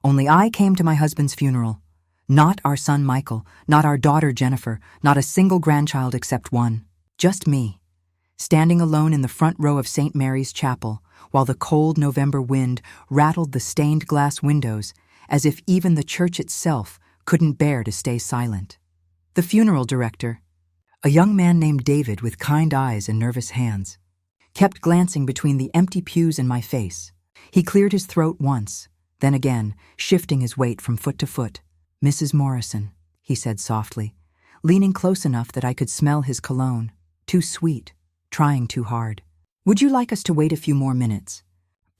Only I came to my husband's funeral. Not our son Michael, not our daughter Jennifer, not a single grandchild except one. Just me, standing alone in the front row of St. Mary's Chapel, while the cold November wind rattled the stained glass windows as if even the church itself couldn't bear to stay silent. The funeral director, a young man named David with kind eyes and nervous hands, kept glancing between the empty pews in my face. He cleared his throat once, then again, shifting his weight from foot to foot. "Mrs. Morrison," he said softly, leaning close enough that I could smell his cologne. Too sweet, trying too hard. "Would you like us to wait a few more minutes?"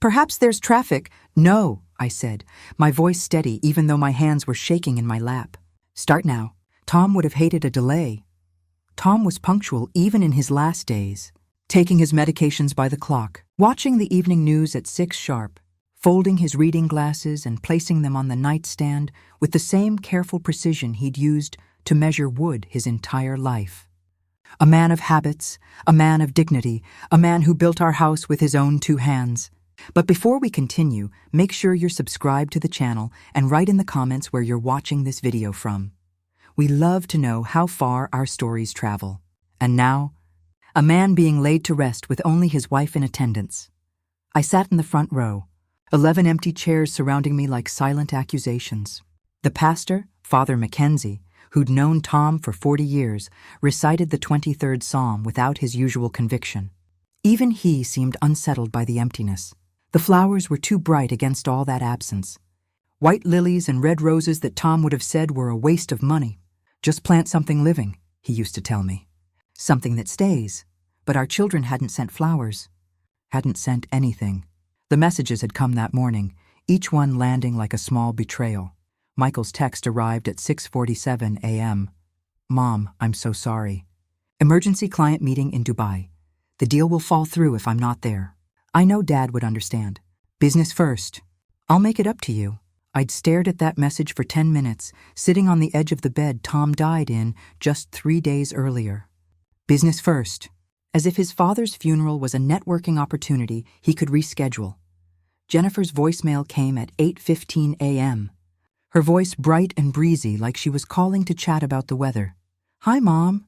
"Perhaps there's traffic." "No," I said, my voice steady even though my hands were shaking in my lap. "Start now." Tom would have hated a delay. Tom was punctual even in his last days, taking his medications by the clock, watching the evening news at 6 sharp, folding his reading glasses and placing them on the nightstand with the same careful precision he'd used to measure wood his entire life. A man of habits, a man of dignity, a man who built our house with his own 2 hands. But before we continue, make sure you're subscribed to the channel and write in the comments where you're watching this video from. We love to know how far our stories travel. And now, a man being laid to rest with only his wife in attendance. I sat in the front row, 11 empty chairs surrounding me like silent accusations. The pastor, Father Mackenzie, who'd known Tom for 40 years, recited the 23rd Psalm without his usual conviction. Even he seemed unsettled by the emptiness. The flowers were too bright against all that absence. White lilies and red roses that Tom would have said were a waste of money. "Just plant something living," he used to tell me. "Something that stays." But our children hadn't sent flowers, hadn't sent anything. The messages had come that morning, each one landing like a small betrayal. Michael's text arrived at 6:47 a.m. "Mom, I'm so sorry. Emergency client meeting in Dubai. The deal will fall through if I'm not there. I know Dad would understand. Business first. I'll make it up to you." I'd stared at that message for 10 minutes, sitting on the edge of the bed Tom died in just 3 days earlier. Business first. As if his father's funeral was a networking opportunity he could reschedule. Jennifer's voicemail came at 8:15 a.m. Her voice bright and breezy like she was calling to chat about the weather. "Hi, Mom.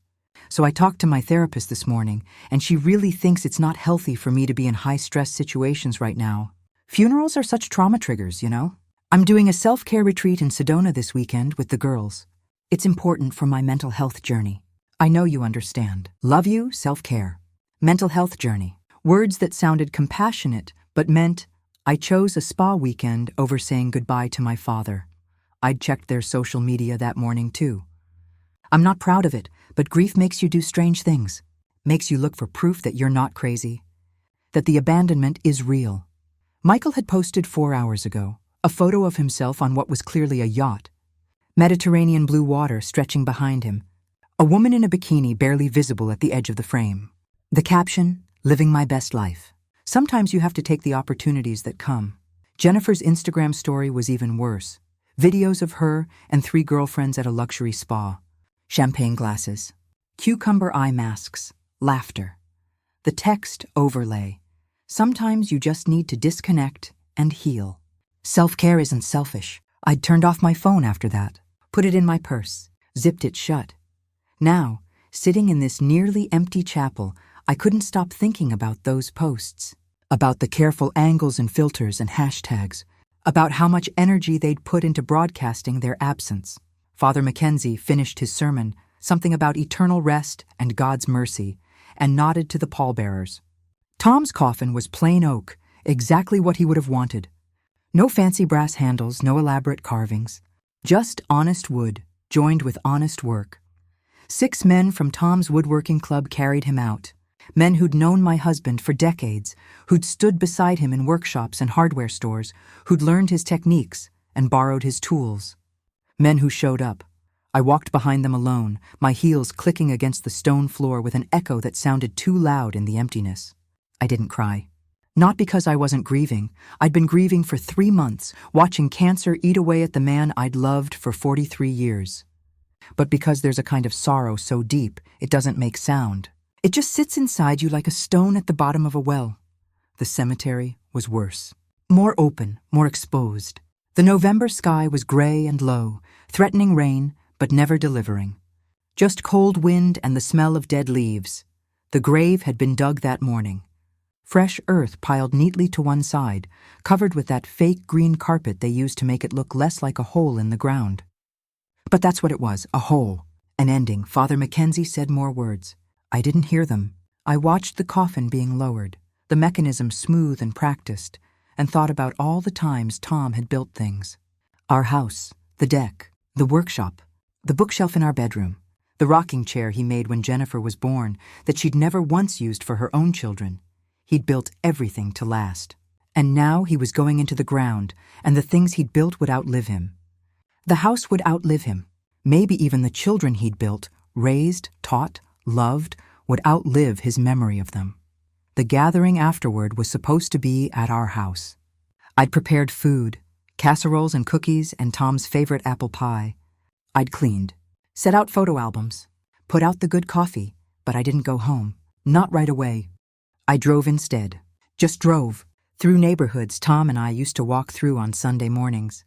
So I talked to my therapist this morning, and she really thinks it's not healthy for me to be in high-stress situations right now. Funerals are such trauma triggers, you know? I'm doing a self-care retreat in Sedona this weekend with the girls. It's important for my mental health journey. I know you understand. Love you, self-care. Mental health journey." Words that sounded compassionate, but meant I chose a spa weekend over saying goodbye to my father. I'd checked their social media that morning, too. I'm not proud of it, but grief makes you do strange things. Makes you look for proof that you're not crazy. That the abandonment is real. Michael had posted 4 hours ago a photo of himself on what was clearly a yacht. Mediterranean blue water stretching behind him. A woman in a bikini barely visible at the edge of the frame. The caption, "Living my best life." Sometimes you have to take the opportunities that come. Jennifer's Instagram story was even worse. Videos of her and 3 girlfriends at a luxury spa. Champagne glasses. Cucumber eye masks. Laughter. The text overlay. Sometimes you just need to disconnect and heal. Self-care isn't selfish. I'd turned off my phone after that, put it in my purse, zipped it shut. Now, sitting in this nearly empty chapel, I couldn't stop thinking about those posts, about the careful angles and filters and hashtags, about how much energy they'd put into broadcasting their absence. Father Mackenzie finished his sermon, something about eternal rest and God's mercy, and nodded to the pallbearers. Tom's coffin was plain oak, exactly what he would have wanted. No fancy brass handles, no elaborate carvings. Just honest wood, joined with honest work. 6 men from Tom's woodworking club carried him out. Men who'd known my husband for decades, who'd stood beside him in workshops and hardware stores, who'd learned his techniques and borrowed his tools. Men who showed up. I walked behind them alone, my heels clicking against the stone floor with an echo that sounded too loud in the emptiness. I didn't cry. Not because I wasn't grieving. I'd been grieving for 3 months, watching cancer eat away at the man I'd loved for 43 years. But because there's a kind of sorrow so deep, it doesn't make sound. It just sits inside you like a stone at the bottom of a well. The cemetery was worse. More open, more exposed. The November sky was gray and low, threatening rain, but never delivering. Just cold wind and the smell of dead leaves. The grave had been dug that morning. Fresh earth piled neatly to one side, covered with that fake green carpet they used to make it look less like a hole in the ground. But that's what it was, a hole. An ending. Father Mackenzie said more words. I didn't hear them. I watched the coffin being lowered, the mechanism smooth and practiced, and thought about all the times Tom had built things. Our house, the deck, the workshop, the bookshelf in our bedroom, the rocking chair he made when Jennifer was born that she'd never once used for her own children. He'd built everything to last. And now he was going into the ground, and the things he'd built would outlive him. The house would outlive him. Maybe even the children he'd built, raised, taught, loved, would outlive his memory of them. The gathering afterward was supposed to be at our house. I'd prepared food, casseroles and cookies and Tom's favorite apple pie. I'd cleaned, set out photo albums, put out the good coffee, but I didn't go home. Not right away. I drove instead. Just drove, through neighborhoods Tom and I used to walk through on Sunday mornings.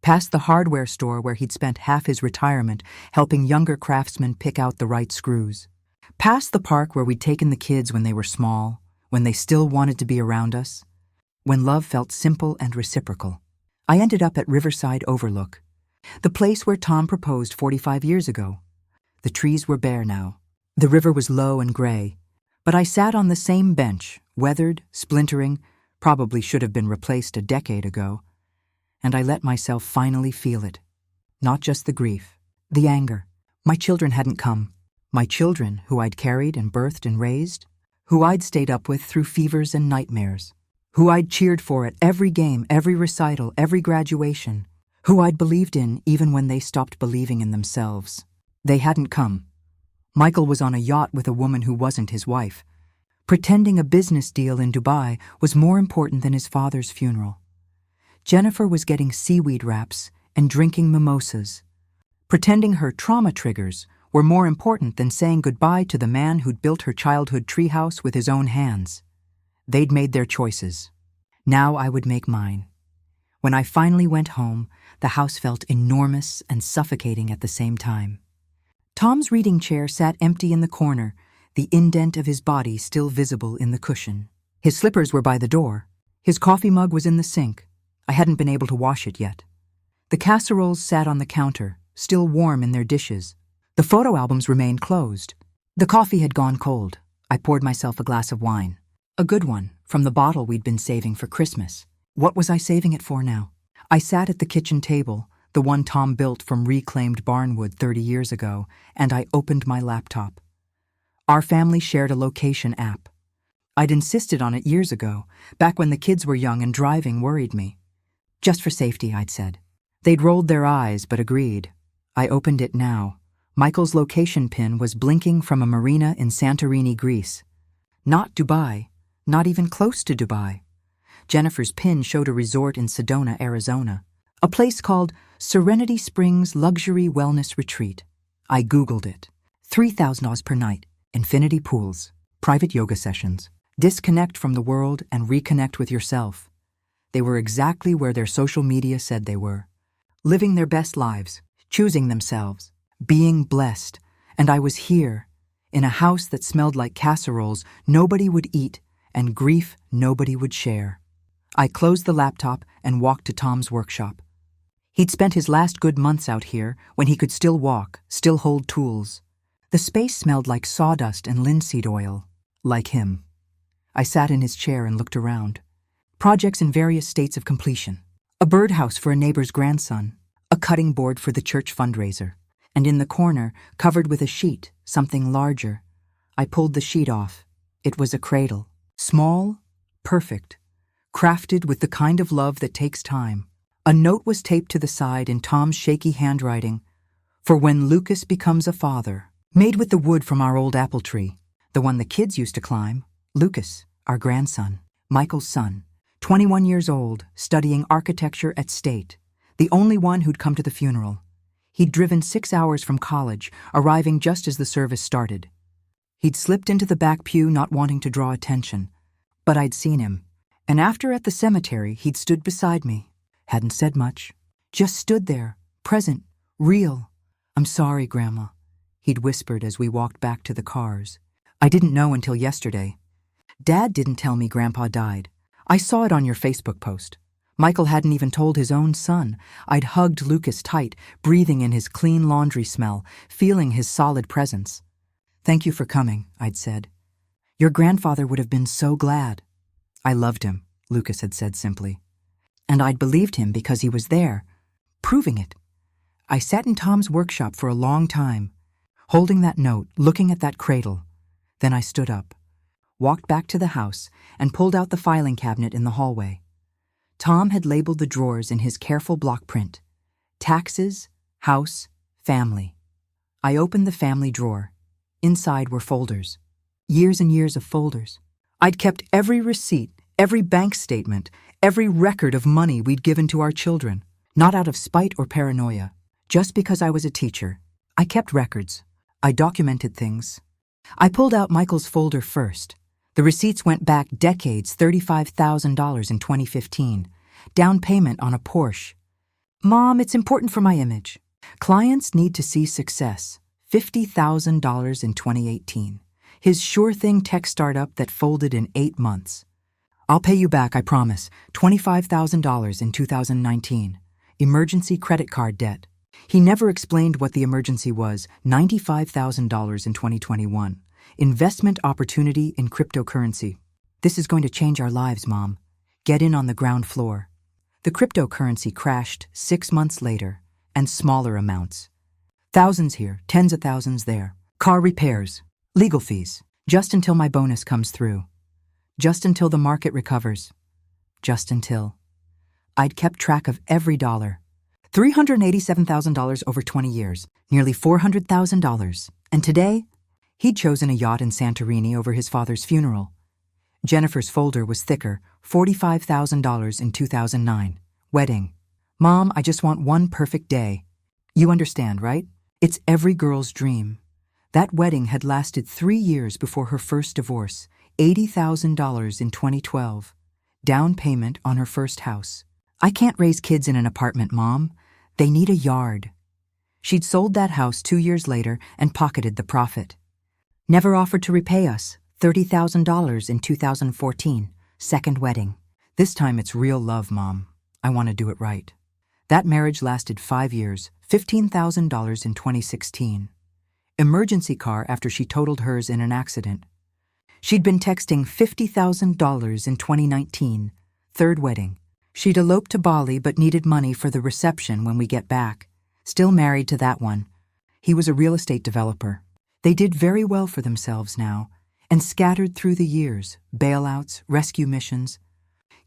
Past the hardware store where he'd spent half his retirement helping younger craftsmen pick out the right screws. Past the park where we'd taken the kids when they were small, when they still wanted to be around us, when love felt simple and reciprocal. I ended up at Riverside Overlook, the place where Tom proposed 45 years ago. The trees were bare now. The river was low and gray, but I sat on the same bench, weathered, splintering, probably should have been replaced a decade ago, and I let myself finally feel it. Not just the grief, the anger. My children hadn't come. My children, who I'd carried and birthed and raised, who I'd stayed up with through fevers and nightmares, who I'd cheered for at every game, every recital, every graduation, who I'd believed in even when they stopped believing in themselves. They hadn't come. Michael was on a yacht with a woman who wasn't his wife. Pretending a business deal in Dubai was more important than his father's funeral. Jennifer was getting seaweed wraps and drinking mimosas. Pretending her trauma triggers were more important than saying goodbye to the man who'd built her childhood treehouse with his own hands. They'd made their choices. Now I would make mine. When I finally went home, the house felt enormous and suffocating at the same time. Tom's reading chair sat empty in the corner, the indent of his body still visible in the cushion. His slippers were by the door. His coffee mug was in the sink. I hadn't been able to wash it yet. The casseroles sat on the counter, still warm in their dishes. The photo albums remained closed. The coffee had gone cold. I poured myself a glass of wine. A good one, from the bottle we'd been saving for Christmas. What was I saving it for now? I sat at the kitchen table, the one Tom built from reclaimed barnwood 30 years ago, and I opened my laptop. Our family shared a location app. I'd insisted on it years ago, back when the kids were young and driving worried me. Just for safety, I'd said. They'd rolled their eyes, but agreed. I opened it now. Michael's location pin was blinking from a marina in Santorini, Greece. Not Dubai, not even close to Dubai. Jennifer's pin showed a resort in Sedona, Arizona, a place called Serenity Springs Luxury Wellness Retreat. I Googled it. $3,000 per night, infinity pools, private yoga sessions. Disconnect from the world and reconnect with yourself. They were exactly where their social media said they were. Living their best lives, choosing themselves, being blessed. And I was here, in a house that smelled like casseroles nobody would eat and grief nobody would share. I closed the laptop and walked to Tom's workshop. He'd spent his last good months out here when he could still walk, still hold tools. The space smelled like sawdust and linseed oil, like him. I sat in his chair and looked around. Projects in various states of completion. A birdhouse for a neighbor's grandson, a cutting board for the church fundraiser, and in the corner, covered with a sheet, something larger. I pulled the sheet off. It was a cradle. Small, perfect, crafted with the kind of love that takes time. A note was taped to the side in Tom's shaky handwriting, "For when Lucas becomes a father," made with the wood from our old apple tree, the one the kids used to climb. Lucas, our grandson, Michael's son, 21 years old, studying architecture at State, the only one who'd come to the funeral. He'd driven 6 hours from college, arriving just as the service started. He'd slipped into the back pew not wanting to draw attention, but I'd seen him. And after at the cemetery, he'd stood beside me, Hadn't said much. Just stood there, present, real. "I'm sorry, Grandma," he'd whispered as we walked back to the cars. "I didn't know until yesterday. Dad didn't tell me Grandpa died. I saw it on your Facebook post. Michael hadn't even told his own son. I'd hugged Lucas tight, breathing in his clean laundry smell, feeling his solid presence. "Thank you for coming," I'd said. "Your grandfather would have been so glad." "I loved him," Lucas had said simply. And I'd believed him because he was there, proving it. I sat in Tom's workshop for a long time, holding that note, looking at that cradle. Then I stood up, walked back to the house, and pulled out the filing cabinet in the hallway. Tom had labeled the drawers in his careful block print: taxes, house, family. I opened the family drawer. Inside were folders. Years and years of folders. I'd kept every receipt, every bank statement, every record of money we'd given to our children. Not out of spite or paranoia. Just because I was a teacher. I kept records. I documented things. I pulled out Michael's folder first. The receipts went back decades, $35,000 in 2015. Down payment on a Porsche. "Mom, it's important for my image. Clients need to see success. $50,000 in 2018. His sure thing tech startup that folded in 8 months. I'll pay you back, I promise. $25,000 in 2019. Emergency credit card debt." He never explained what the emergency was. $95,000 in 2021. Investment opportunity in cryptocurrency. "This is going to change our lives, Mom. Get in on the ground floor." The cryptocurrency crashed 6 months later, and smaller amounts. Thousands here, tens of thousands there. Car repairs, legal fees, just until my bonus comes through. Just until the market recovers. Just until. I'd kept track of every dollar. $387,000 over 20 years, nearly $400,000. And today, he'd chosen a yacht in Santorini over his father's funeral. Jennifer's folder was thicker, $45,000 in 2009. Wedding. "Mom, I just want one perfect day." You understand, right? It's every girl's dream. That wedding had lasted 3 years before her first divorce. $80,000 in 2012. Down payment on her first house. "I can't raise kids in an apartment, Mom. They need a yard." She'd sold that house 2 years later and pocketed the profit. Never offered to repay us. $30,000 in 2014. Second wedding. "This time it's real love, Mom. I want to do it right." That marriage lasted 5 years. $15,000 in 2016. Emergency car after she totaled hers in an accident. She'd been texting $50,000 in 2019. Third wedding. She'd eloped to Bali but needed money for the reception when we get back. Still married to that one. He was a real estate developer. They did very well for themselves now, and scattered through the years, bailouts, rescue missions.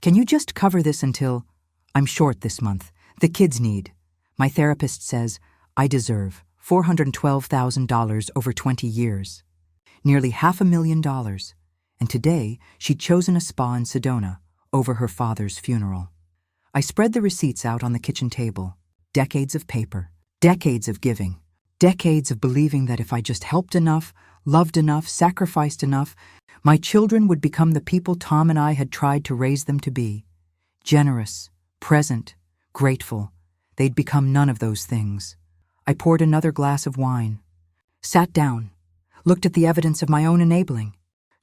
"Can you just cover this until—" "I'm short this month. The kids need. My therapist says I deserve $412,000 over 20 years. Nearly $500,000. And today she'd chosen a spa in Sedona over her father's funeral. I spread the receipts out on the kitchen table. Decades of paper. Decades of giving. Decades of believing that if I just helped enough, loved enough, sacrificed enough, my children would become the people Tom and I had tried to raise them to be. Generous, present, grateful. They'd become none of those things. I poured another glass of wine. Sat down. Looked at the evidence of my own enabling.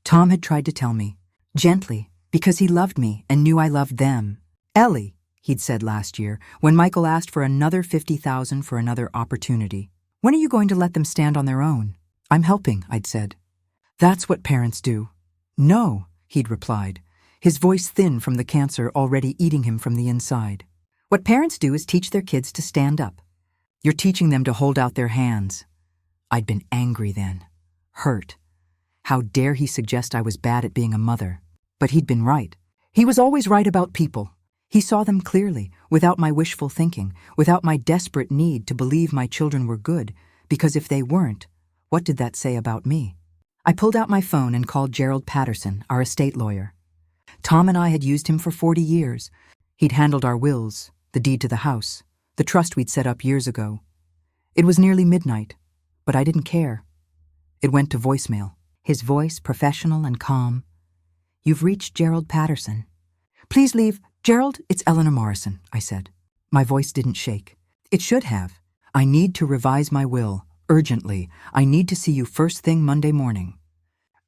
Tom had tried to tell me, gently, because he loved me and knew I loved them. "Ellie," he'd said last year, when Michael asked for another $50,000 for another opportunity. "When are you going to let them stand on their own?" "I'm helping," I'd said. "That's what parents do." "No," he'd replied, his voice thin from the cancer already eating him from the inside. "What parents do is teach their kids to stand up. You're teaching them to hold out their hands." I'd been angry then. Hurt. How dare he suggest I was bad at being a mother? But he'd been right. He was always right about people. He saw them clearly, without my wishful thinking, without my desperate need to believe my children were good, because if they weren't, what did that say about me? I pulled out my phone and called Gerald Patterson, our estate lawyer. Tom and I had used him for 40 years. He'd handled our wills, the deed to the house, the trust we'd set up years ago. It was nearly midnight, but I didn't care. It went to voicemail, his voice professional and calm. "You've reached Gerald Patterson. Please leave..." Gerald, it's Eleanor Morrison, I said. My voice didn't shake. It should have. I need to revise my will, urgently. I need to see you first thing Monday morning.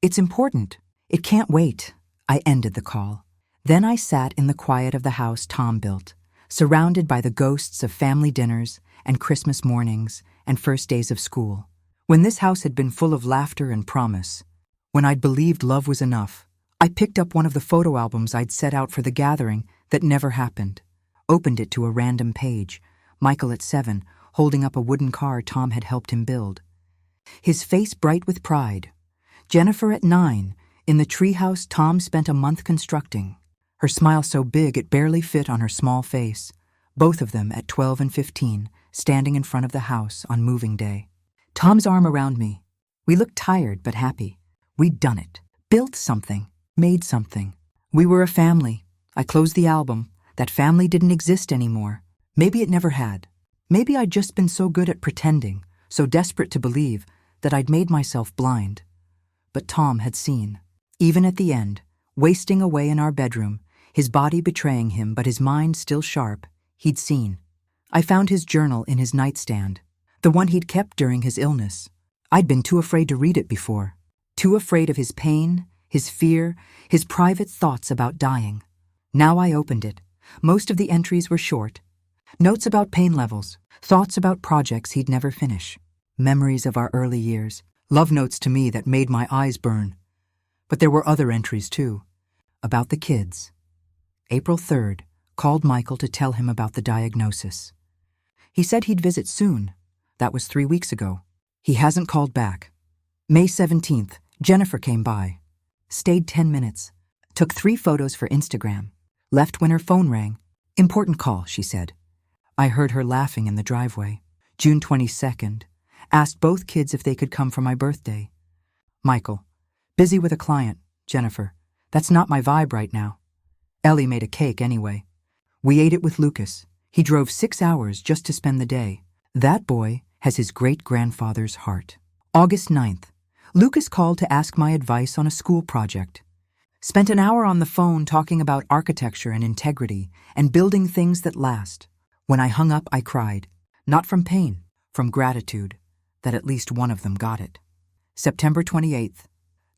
It's important. It can't wait. I ended the call. Then I sat in the quiet of the house Tom built, surrounded by the ghosts of family dinners and Christmas mornings and first days of school. When this house had been full of laughter and promise, when I'd believed love was enough, I picked up one of the photo albums I'd set out for the gathering that never happened, opened it to a random page, Michael at 7, holding up a wooden car Tom had helped him build. His face bright with pride. Jennifer at 9, in the treehouse Tom spent a month constructing, her smile so big it barely fit on her small face, both of them at 12 and 15, standing in front of the house on moving day. Tom's arm around me. We looked tired but happy. We'd done it. Built something. Made something. We were a family. I closed the album. That family didn't exist anymore. Maybe it never had. Maybe I'd just been so good at pretending, so desperate to believe, that I'd made myself blind. But Tom had seen. Even at the end, wasting away in our bedroom, his body betraying him but his mind still sharp, he'd seen. I found his journal in his nightstand, the one he'd kept during his illness. I'd been too afraid to read it before. Too afraid of his pain, his fear, his private thoughts about dying. Now I opened it. Most of the entries were short. Notes about pain levels, thoughts about projects he'd never finish, memories of our early years, love notes to me that made my eyes burn. But there were other entries too, about the kids. April 3rd, called Michael to tell him about the diagnosis. He said he'd visit soon. That was 3 weeks ago. He hasn't called back. May 17th, Jennifer came by. Stayed 10 minutes. Took 3 photos for Instagram. Left when her phone rang. Important call, she said. I heard her laughing in the driveway. June 22nd. Asked both kids if they could come for my birthday. Michael. Busy with a client. Jennifer. That's not my vibe right now. Ellie made a cake anyway. We ate it with Lucas. He drove 6 hours just to spend the day. That boy has his great-grandfather's heart. August 9th. Lucas called to ask my advice on a school project. Spent an hour on the phone talking about architecture and integrity and building things that last. When I hung up, I cried. Not from pain, from gratitude, that at least one of them got it. September 28th.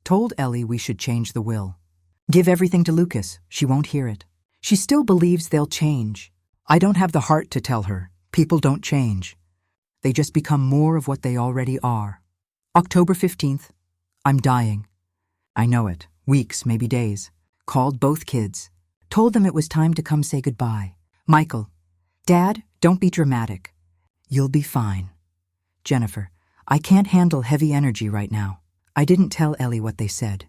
Told Ellie we should change the will. Give everything to Lucas. She won't hear it. She still believes they'll change. I don't have the heart to tell her. People don't change. They just become more of what they already are. October 15th. I'm dying. I know it. Weeks, maybe days. Called both kids. Told them it was time to come say goodbye. Michael. Dad, don't be dramatic. You'll be fine. Jennifer. I can't handle heavy energy right now. I didn't tell Ellie what they said.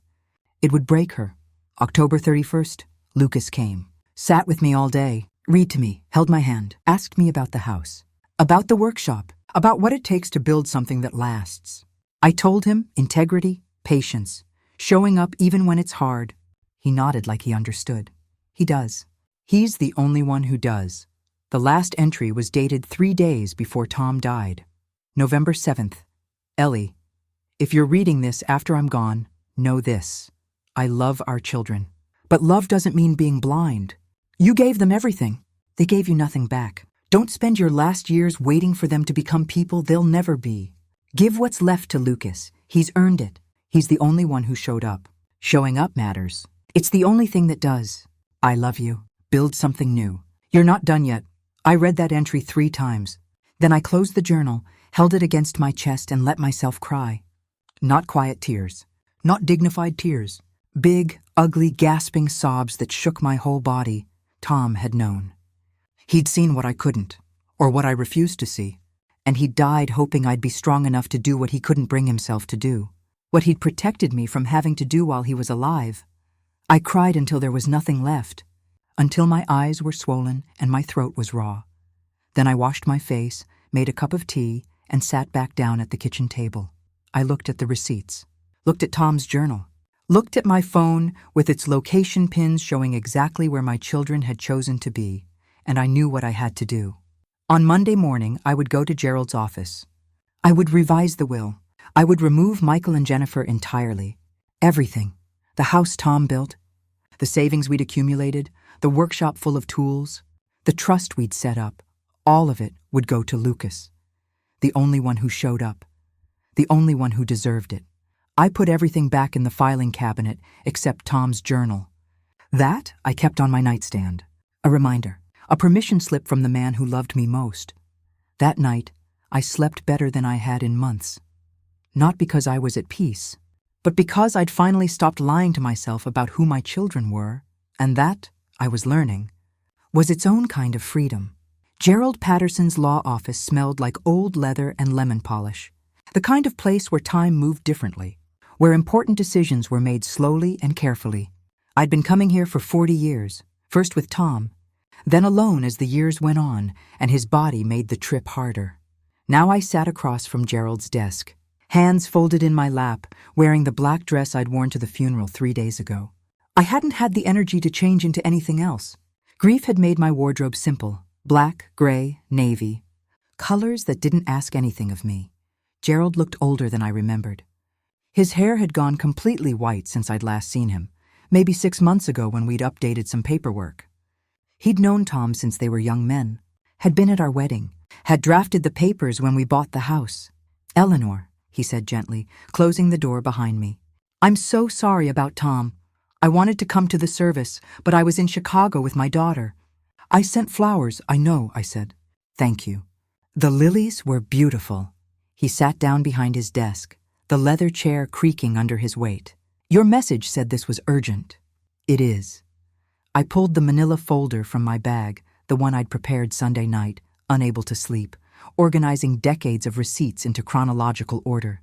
It would break her. October 31st. Lucas came. Sat with me all day. Read to me. Held my hand. Asked me about the house. About the workshop. About what it takes to build something that lasts. I told him integrity, patience. Showing up even when it's hard. He nodded like he understood. He does. He's the only one who does. The last entry was dated 3 days before Tom died. November 7th. Ellie, if you're reading this after I'm gone, know this. I love our children. But love doesn't mean being blind. You gave them everything. They gave you nothing back. Don't spend your last years waiting for them to become people they'll never be. Give what's left to Lucas. He's earned it. He's the only one who showed up. Showing up matters. It's the only thing that does. I love you. Build something new. You're not done yet. I read that entry 3 times. Then I closed the journal, held it against my chest and let myself cry. Not quiet tears. Not dignified tears. Big, ugly, gasping sobs that shook my whole body. Tom had known. He'd seen what I couldn't, or what I refused to see, and he died hoping I'd be strong enough to do what he couldn't bring himself to do. What he'd protected me from having to do while he was alive. I cried until there was nothing left, until my eyes were swollen and my throat was raw. Then I washed my face, made a cup of tea, and sat back down at the kitchen table. I looked at the receipts, looked at Tom's journal, looked at my phone with its location pins showing exactly where my children had chosen to be, and I knew what I had to do. On Monday morning, I would go to Gerald's office. I would revise the will. I would remove Michael and Jennifer entirely. Everything. The house Tom built, the savings we'd accumulated, the workshop full of tools, the trust we'd set up, all of it would go to Lucas. The only one who showed up. The only one who deserved it. I put everything back in the filing cabinet except Tom's journal. That I kept on my nightstand. A reminder. A permission slip from the man who loved me most. That night, I slept better than I had in months. Not because I was at peace, but because I'd finally stopped lying to myself about who my children were, and that, I was learning, was its own kind of freedom. Gerald Patterson's law office smelled like old leather and lemon polish, the kind of place where time moved differently, where important decisions were made slowly and carefully. I'd been coming here for 40 years, first with Tom, then alone as the years went on and his body made the trip harder. Now I sat across from Gerald's desk, hands folded in my lap, wearing the black dress I'd worn to the funeral 3 days ago. I hadn't had the energy to change into anything else. Grief had made my wardrobe simple, black, gray, navy, colors that didn't ask anything of me. Gerald looked older than I remembered. His hair had gone completely white since I'd last seen him, maybe 6 months ago when we'd updated some paperwork. He'd known Tom since they were young men, had been at our wedding, had drafted the papers when we bought the house. "Eleanor," he said gently, closing the door behind me. "I'm so sorry about Tom. I wanted to come to the service, but I was in Chicago with my daughter." "I sent flowers, I know," I said. "Thank you." The lilies were beautiful. He sat down behind his desk, the leather chair creaking under his weight. "Your message said this was urgent." "It is." I pulled the manila folder from my bag, the one I'd prepared Sunday night, unable to sleep, organizing decades of receipts into chronological order.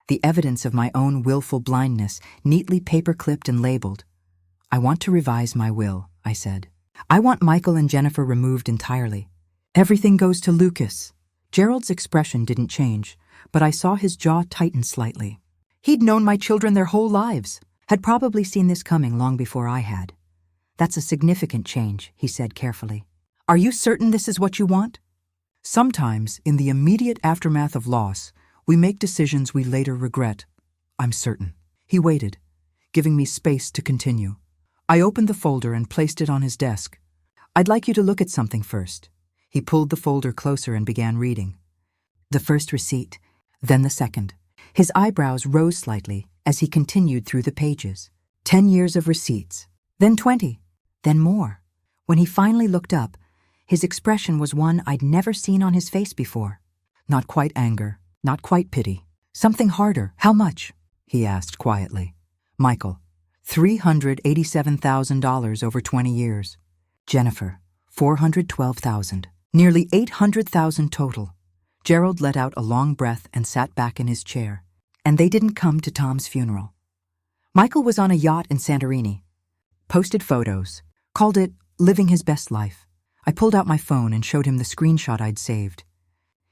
The evidence of my own willful blindness, neatly paper-clipped and labeled. "I want to revise my will," I said. "I want Michael and Jennifer removed entirely. Everything goes to Lucas." Gerald's expression didn't change, but I saw his jaw tighten slightly. He'd known my children their whole lives, had probably seen this coming long before I had. "That's a significant change," he said carefully. "Are you certain this is what you want?" "Sometimes, in the immediate aftermath of loss, we make decisions we later regret. I'm certain." He waited, giving me space to continue. I opened the folder and placed it on his desk. "I'd like you to look at something first." He pulled the folder closer and began reading. The first receipt, then the second. His eyebrows rose slightly as he continued through the pages. 10 years of receipts, then 20, then more. When he finally looked up, his expression was one I'd never seen on his face before. Not quite anger, not quite pity. Something harder. "How much?" he asked quietly. "Michael, $387,000 over 20 years. Jennifer, $412,000. Nearly $800,000 total." Gerald let out a long breath and sat back in his chair. "And they didn't come to Tom's funeral. Michael was on a yacht in Santorini. Posted photos. Called it living his best life. I pulled out my phone and showed him the screenshot I'd saved.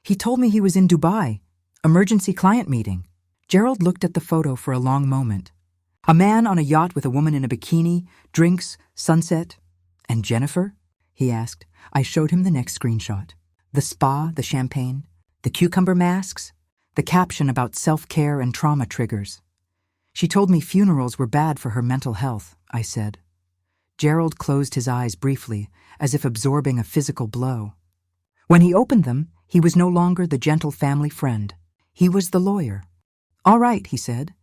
He told me he was in Dubai. Emergency client meeting." Gerald looked at the photo for a long moment. "A man on a yacht with a woman in a bikini, drinks, sunset. And Jennifer?" he asked. I showed him the next screenshot. The spa, the champagne, the cucumber masks, the caption about self-care and trauma triggers. "She told me funerals were bad for her mental health," I said. Gerald closed his eyes briefly, as if absorbing a physical blow. When he opened them, he was no longer the gentle family friend. He was the lawyer. "All right," he said.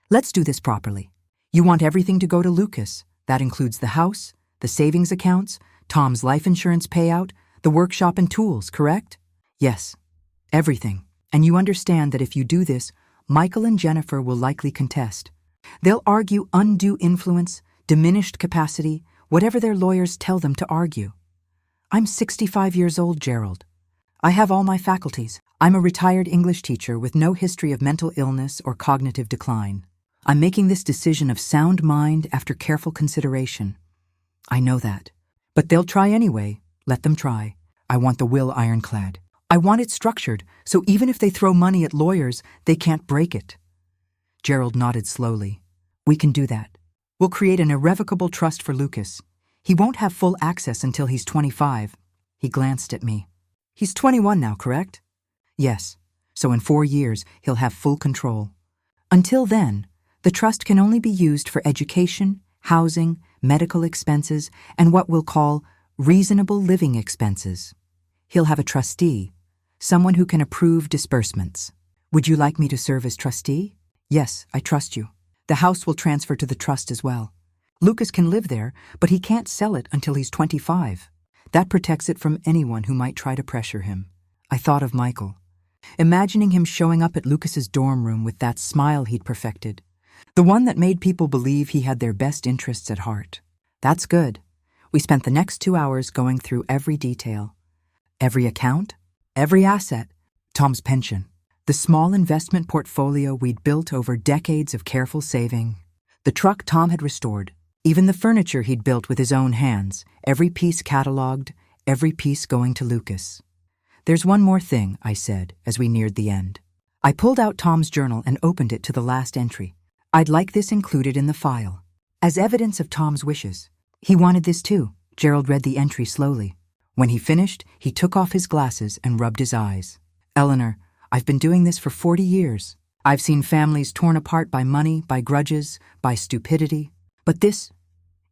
"Let's do this properly. You want everything to go to Lucas. That includes the house, the savings accounts, Tom's life insurance payout, the workshop and tools, correct?" "Yes, everything. And you understand that if you do this, Michael and Jennifer will likely contest. They'll argue undue influence, diminished capacity, whatever their lawyers tell them to argue. I'm 65 years old, Gerald. I have all my faculties. I'm a retired English teacher with no history of mental illness or cognitive decline. I'm making this decision of sound mind after careful consideration. I know that. But they'll try anyway. Let them try. I want the will ironclad. I want it structured, so even if they throw money at lawyers, they can't break it." Gerald nodded slowly. "We can do that. We'll create an irrevocable trust for Lucas. He won't have full access until he's 25. He glanced at me. "He's 21 now, correct?" "Yes. So in 4 years, he'll have full control. Until then, the trust can only be used for education, housing, medical expenses, and what we'll call reasonable living expenses. He'll have a trustee, someone who can approve disbursements. Would you like me to serve as trustee? Yes, I trust you. The house will transfer to the trust as well. Lucas can live there, but he can't sell it until he's 25. That protects it from anyone who might try to pressure him. I thought of Michael, imagining him showing up at Lucas's dorm room with that smile he'd perfected, the one that made people believe he had their best interests at heart. That's good. We spent the next 2 hours going through every detail. Every account, every asset, Tom's pension, the small investment portfolio we'd built over decades of careful saving, the truck Tom had restored, even the furniture he'd built with his own hands, every piece cataloged, every piece going to Lucas. There's one more thing, I said, as we neared the end. I pulled out Tom's journal and opened it to the last entry. I'd like this included in the file, as evidence of Tom's wishes. He wanted this too. Gerald read the entry slowly. When he finished, he took off his glasses and rubbed his eyes. Eleanor, I've been doing this for 40 years. I've seen families torn apart by money, by grudges, by stupidity. But this,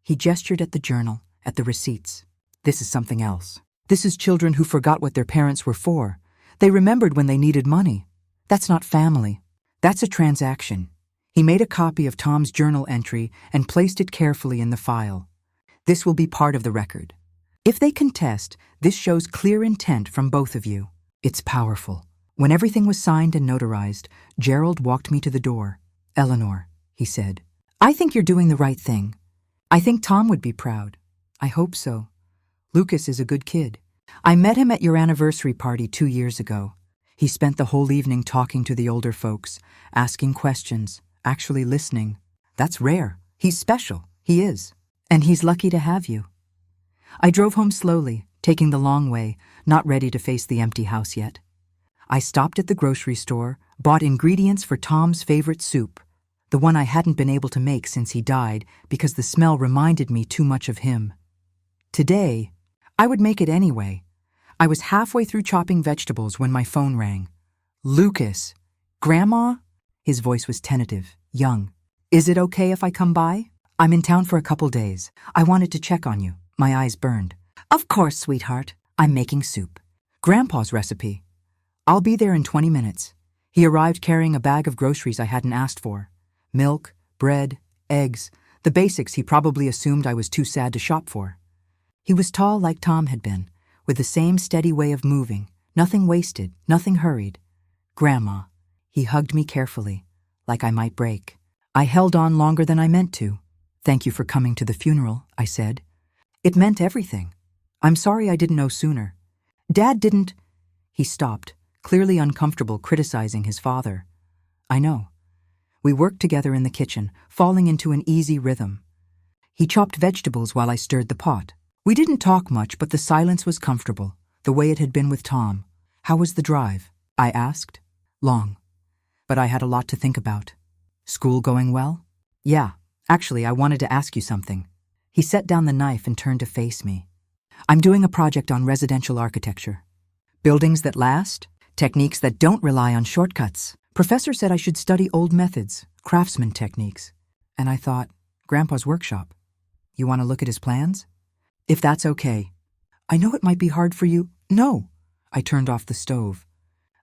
he gestured at the journal, at the receipts. This is something else. This is children who forgot what their parents were for. They remembered when they needed money. That's not family. That's a transaction. He made a copy of Tom's journal entry and placed it carefully in the file. This will be part of the record. If they contest, this shows clear intent from both of you. It's powerful. When everything was signed and notarized, Gerald walked me to the door. Eleanor, he said, I think you're doing the right thing. I think Tom would be proud. I hope so. Lucas is a good kid. I met him at your anniversary party 2 years ago. He spent the whole evening talking to the older folks, asking questions, actually listening. That's rare. He's special. He is. And he's lucky to have you. I drove home slowly, taking the long way, not ready to face the empty house yet. I stopped at the grocery store, bought ingredients for Tom's favorite soup, the one I hadn't been able to make since he died because the smell reminded me too much of him. Today, I would make it anyway. I was halfway through chopping vegetables when my phone rang. Lucas. Grandma? His voice was tentative, young. Is it okay if I come by? I'm in town for a couple days. I wanted to check on you. My eyes burned. Of course, sweetheart. I'm making soup. Grandpa's recipe. I'll be there in 20 minutes. He arrived carrying a bag of groceries I hadn't asked for. Milk, bread, eggs, the basics he probably assumed I was too sad to shop for. He was tall like Tom had been, with the same steady way of moving, nothing wasted, nothing hurried. Grandma. He hugged me carefully, like I might break. I held on longer than I meant to. Thank you for coming to the funeral, I said. It meant everything. I'm sorry I didn't know sooner. Dad didn't... He stopped, clearly uncomfortable criticizing his father. I know. We worked together in the kitchen, falling into an easy rhythm. He chopped vegetables while I stirred the pot. We didn't talk much, but the silence was comfortable, the way it had been with Tom. How was the drive? I asked. Long. But I had a lot to think about. School going well? Yeah. Actually, I wanted to ask you something. He set down the knife and turned to face me. I'm doing a project on residential architecture. Buildings that last, techniques that don't rely on shortcuts. Professor said I should study old methods, craftsman techniques. And I thought, Grandpa's workshop. You want to look at his plans? If that's okay. I know it might be hard for you. No. I turned off the stove.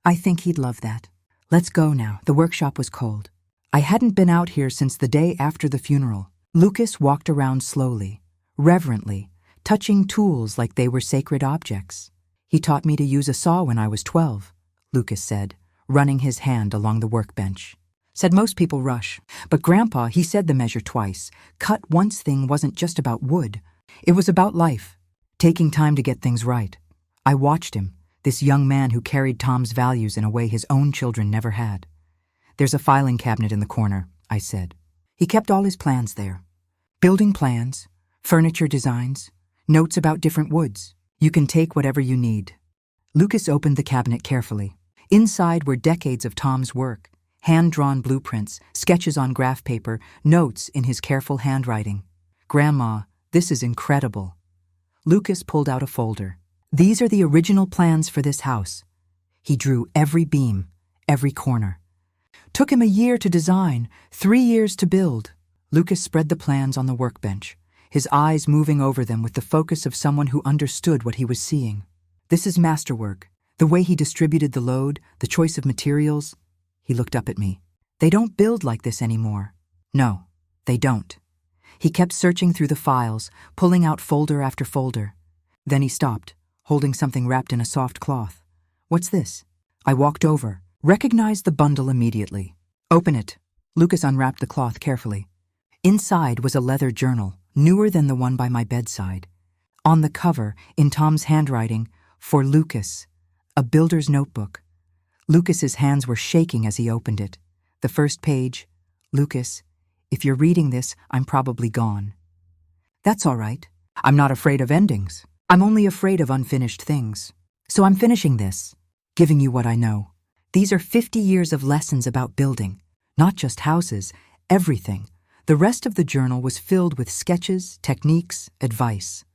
I think he'd love that. Let's go now. The workshop was cold. I hadn't been out here since the day after the funeral. Lucas walked around slowly, reverently, touching tools like they were sacred objects. He taught me to use a saw when I was 12, Lucas said, running his hand along the workbench. Said most people rush. But Grandpa, he said the measure twice. Cut once thing wasn't just about wood. It was about life, taking time to get things right. I watched him, this young man who carried Tom's values in a way his own children never had. There's a filing cabinet in the corner, I said. He kept all his plans there. Building plans, furniture designs, notes about different woods. You can take whatever you need. Lucas opened the cabinet carefully. Inside were decades of Tom's work, hand-drawn blueprints, sketches on graph paper, notes in his careful handwriting. Grandma, this is incredible. Lucas pulled out a folder. These are the original plans for this house. He drew every beam, every corner. Took him a year to design, 3 years to build. Lucas spread the plans on the workbench, his eyes moving over them with the focus of someone who understood what he was seeing. This is masterwork. The way he distributed the load, the choice of materials. He looked up at me. They don't build like this anymore. No, they don't. He kept searching through the files, pulling out folder after folder. Then he stopped, holding something wrapped in a soft cloth. What's this? I walked over, recognized the bundle immediately. Open it. Lucas unwrapped the cloth carefully. Inside was a leather journal, newer than the one by my bedside. On the cover, in Tom's handwriting, for Lucas, a builder's notebook. Lucas's hands were shaking as he opened it. The first page, Lucas, if you're reading this, I'm probably gone. That's all right. I'm not afraid of endings. I'm only afraid of unfinished things. So I'm finishing this, giving you what I know. These are 50 years of lessons about building, not just houses, everything. The rest of the journal was filled with sketches, techniques, advice.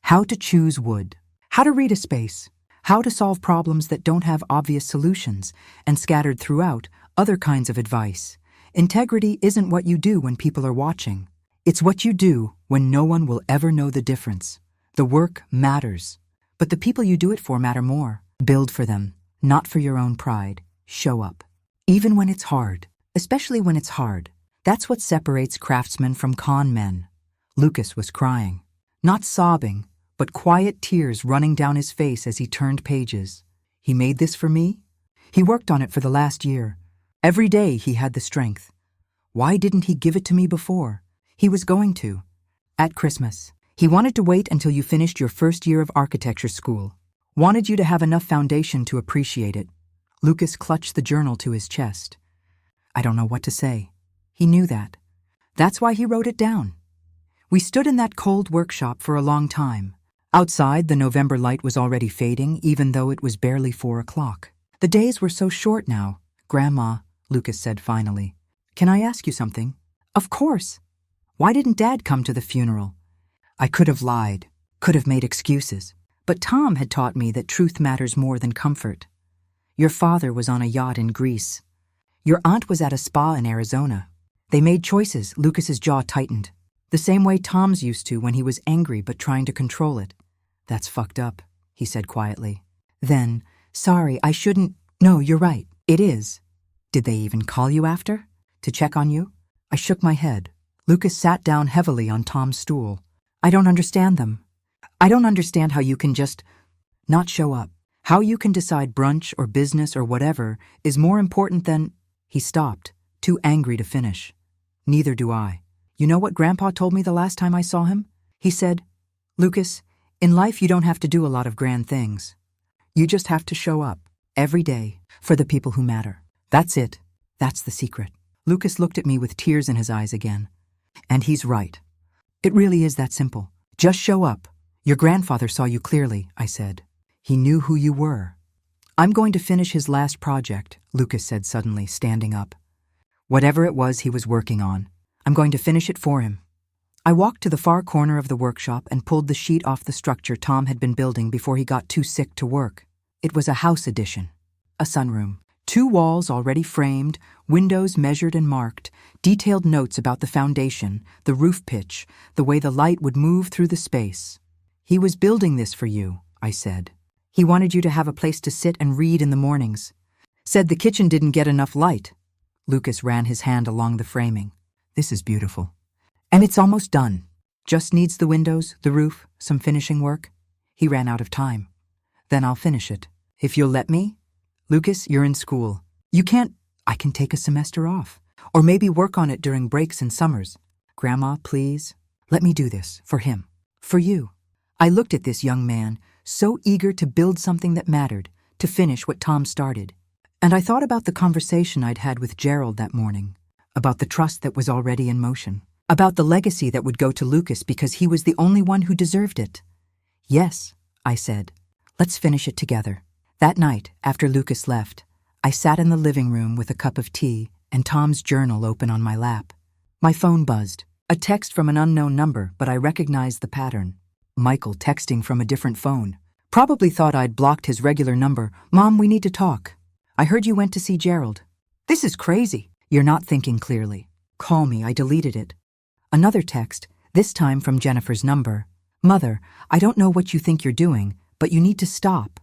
How to choose wood, how to read a space, how to solve problems that don't have obvious solutions, and scattered throughout, other kinds of advice. Integrity isn't what you do when people are watching. It's what you do when no one will ever know the difference. The work matters, but the people you do it for matter more. Build for them, not for your own pride. Show up. Even when it's hard, especially when it's hard. That's what separates craftsmen from con men. Lucas was crying. Not sobbing, but quiet tears running down his face as he turned pages. He made this for me? He worked on it for the last year. Every day he had the strength. Why didn't he give it to me before? He was going to. At Christmas. He wanted to wait until you finished your first year of architecture school. Wanted you to have enough foundation to appreciate it. Lucas clutched the journal to his chest. I don't know what to say. He knew that. That's why he wrote it down. We stood in that cold workshop for a long time. Outside, the November light was already fading, even though it was barely 4 o'clock. The days were so short now. Grandma, Lucas said finally. Can I ask you something? Of course. Why didn't Dad come to the funeral? I could have lied, could have made excuses. But Tom had taught me that truth matters more than comfort. Your father was on a yacht in Greece. Your aunt was at a spa in Arizona. They made choices. Lucas's jaw tightened. The same way Tom's used to when he was angry but trying to control it. That's fucked up, he said quietly. Then, sorry, I shouldn't. No, you're right. It is. Did they even call you after? To check on you? I shook my head. Lucas sat down heavily on Tom's stool. I don't understand them. I don't understand how you can just not show up. How you can decide brunch or business or whatever is more important than... He stopped, too angry to finish. Neither do I. You know what Grandpa told me the last time I saw him? He said, Lucas, in life you don't have to do a lot of grand things. You just have to show up, every day, for the people who matter. That's it. That's the secret. Lucas looked at me with tears in his eyes again. And he's right. It really is that simple. Just show up. Your grandfather saw you clearly, I said. He knew who you were. I'm going to finish his last project, Lucas said suddenly, standing up. Whatever it was he was working on, I'm going to finish it for him. I walked to the far corner of the workshop and pulled the sheet off the structure Tom had been building before he got too sick to work. It was a house addition. A sunroom. 2 walls already framed, windows measured and marked, detailed notes about the foundation, the roof pitch, the way the light would move through the space. He was building this for you, I said. He wanted you to have a place to sit and read in the mornings. Said the kitchen didn't get enough light. Lucas ran his hand along the framing. This is beautiful. And it's almost done. Just needs the windows, the roof, some finishing work. He ran out of time. Then I'll finish it. If you'll let me? Lucas, you're in school. You can't... I can take a semester off. Or maybe work on it during breaks and summers. Grandma, please, let me do this for him. For you. I looked at this young man, so eager to build something that mattered, to finish what Tom started. And I thought about the conversation I'd had with Gerald that morning, about the trust that was already in motion, about the legacy that would go to Lucas because he was the only one who deserved it. Yes, I said. Let's finish it together. That night, after Lucas left, I sat in the living room with a cup of tea and Tom's journal open on my lap. My phone buzzed. A text from an unknown number, but I recognized the pattern. Michael texting from a different phone. Probably thought I'd blocked his regular number. Mom, we need to talk. I heard you went to see Gerald. This is crazy. You're not thinking clearly. Call me, I deleted it. Another text. this time from Jennifer's number. "Mother, I don't know what you think you're doing, but you need to stop.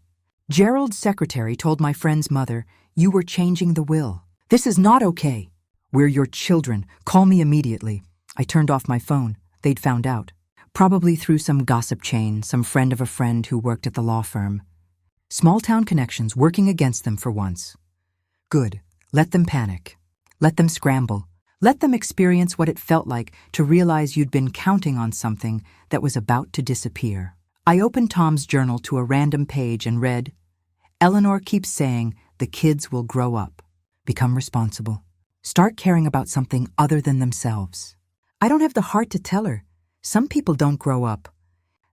Gerald's secretary told my friend's mother you were changing the will. This is not okay. We're your children. Call me immediately." I turned off my phone. They'd found out. Probably through some gossip chain, some friend of a friend who worked at the law firm. Small-town connections working against them for once. Good. Let them panic. Let them scramble. Let them experience what it felt like to realize you'd been counting on something that was about to disappear. I opened Tom's journal to a random page and read, "Eleanor keeps saying the kids will grow up, become responsible, start caring about something other than themselves. I don't have the heart to tell her. Some people don't grow up.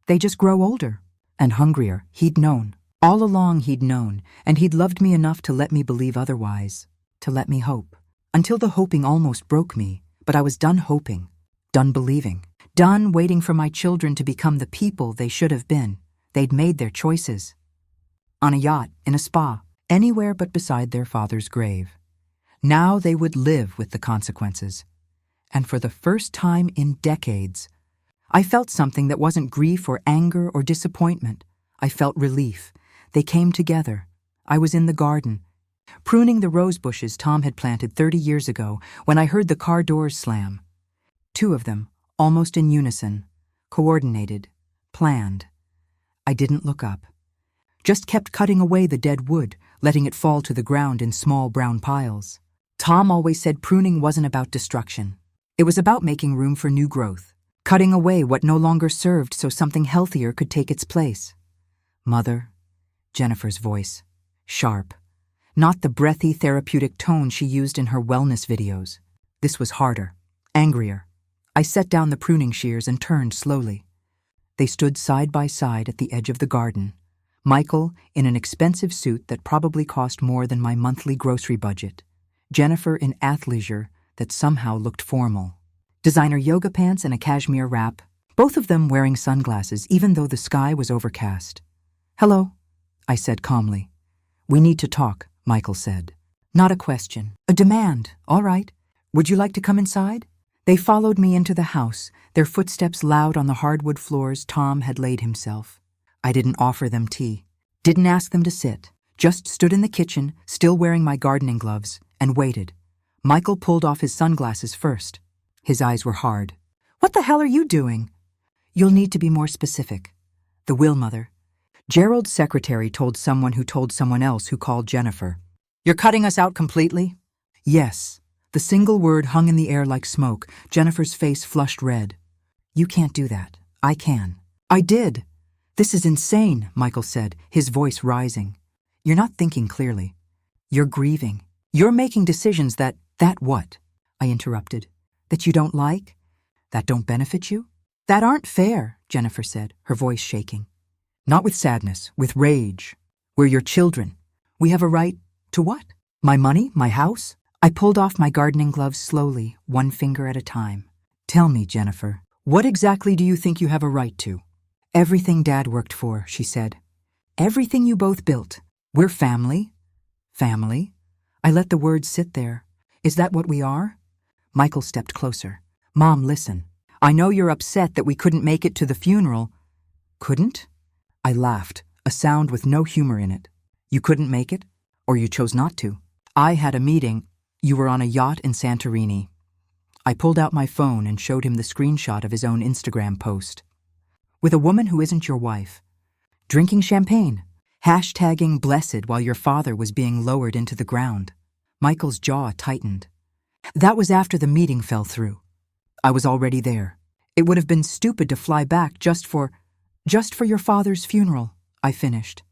They just grow older and hungrier." He'd known. All along he'd known, and he'd loved me enough to let me believe otherwise, to let me hope. Until the hoping almost broke me, but I was done hoping, done believing, done waiting for my children to become the people they should have been. They'd made their choices. On a yacht, in a spa, anywhere but beside their father's grave. Now they would live with the consequences. And for the first time in decades, I felt something that wasn't grief or anger or disappointment. I felt relief. They came together. I was in the garden, pruning the rose bushes Tom had planted 30 years ago when I heard the car doors slam. Two of them, almost in unison, coordinated, planned. I didn't look up. Just kept cutting away the dead wood, letting it fall to the ground in small brown piles. Tom always said pruning wasn't about destruction. It was about making room for new growth, cutting away what no longer served so something healthier could take its place. "Mother," Jennifer's voice, sharp, not the breathy therapeutic tone she used in her wellness videos. This was harder, angrier. I set down the pruning shears and turned slowly. They stood side by side at the edge of the garden, Michael in an expensive suit that probably cost more than my monthly grocery budget, Jennifer in athleisure that somehow looked formal. Designer yoga pants and a cashmere wrap, both of them wearing sunglasses even though the sky was overcast. "Hello," I said calmly. "We need to talk," Michael said. Not a question, a demand. "All right. Would you like to come inside?" They followed me into the house, their footsteps loud on the hardwood floors Tom had laid himself. I didn't offer them tea, didn't ask them to sit, just stood in the kitchen, still wearing my gardening gloves, and waited. Michael pulled off his sunglasses first. His eyes were hard. "What the hell are you doing?" "You'll need to be more specific." "The will, Mother." Gerald's secretary told someone who told someone else who called Jennifer. "You're cutting us out completely?" "Yes." The single word hung in the air like smoke. Jennifer's face flushed red. "You can't do that. I can." "I did." "This is insane," Michael said, his voice rising. "You're not thinking clearly. You're grieving. You're making decisions that what?" I interrupted. "That you don't like? That don't benefit you? That aren't fair," Jennifer said, her voice shaking. "Not with sadness, with rage. We're your children. We have a right to what? My money? My house?" I pulled off my gardening gloves slowly, one finger at a time. "Tell me, Jennifer, what exactly do you think you have a right to?" "Everything Dad worked for," she said. "Everything you both built. We're family." "Family?" I let the words sit there. "Is that what we are?" Michael stepped closer. "Mom, listen. I know you're upset that we couldn't make it to the funeral." "Couldn't?" I laughed, a sound with no humor in it. "You couldn't make it? Or you chose not to? I had a meeting. You were on a yacht in Santorini." I pulled out my phone and showed him the screenshot of his own Instagram post. "With a woman who isn't your wife. Drinking champagne. Hashtagging blessed while your father was being lowered into the ground." Michael's jaw tightened. "That was after the meeting fell through. I was already there. It would have been stupid to fly back just for your father's funeral," I finished.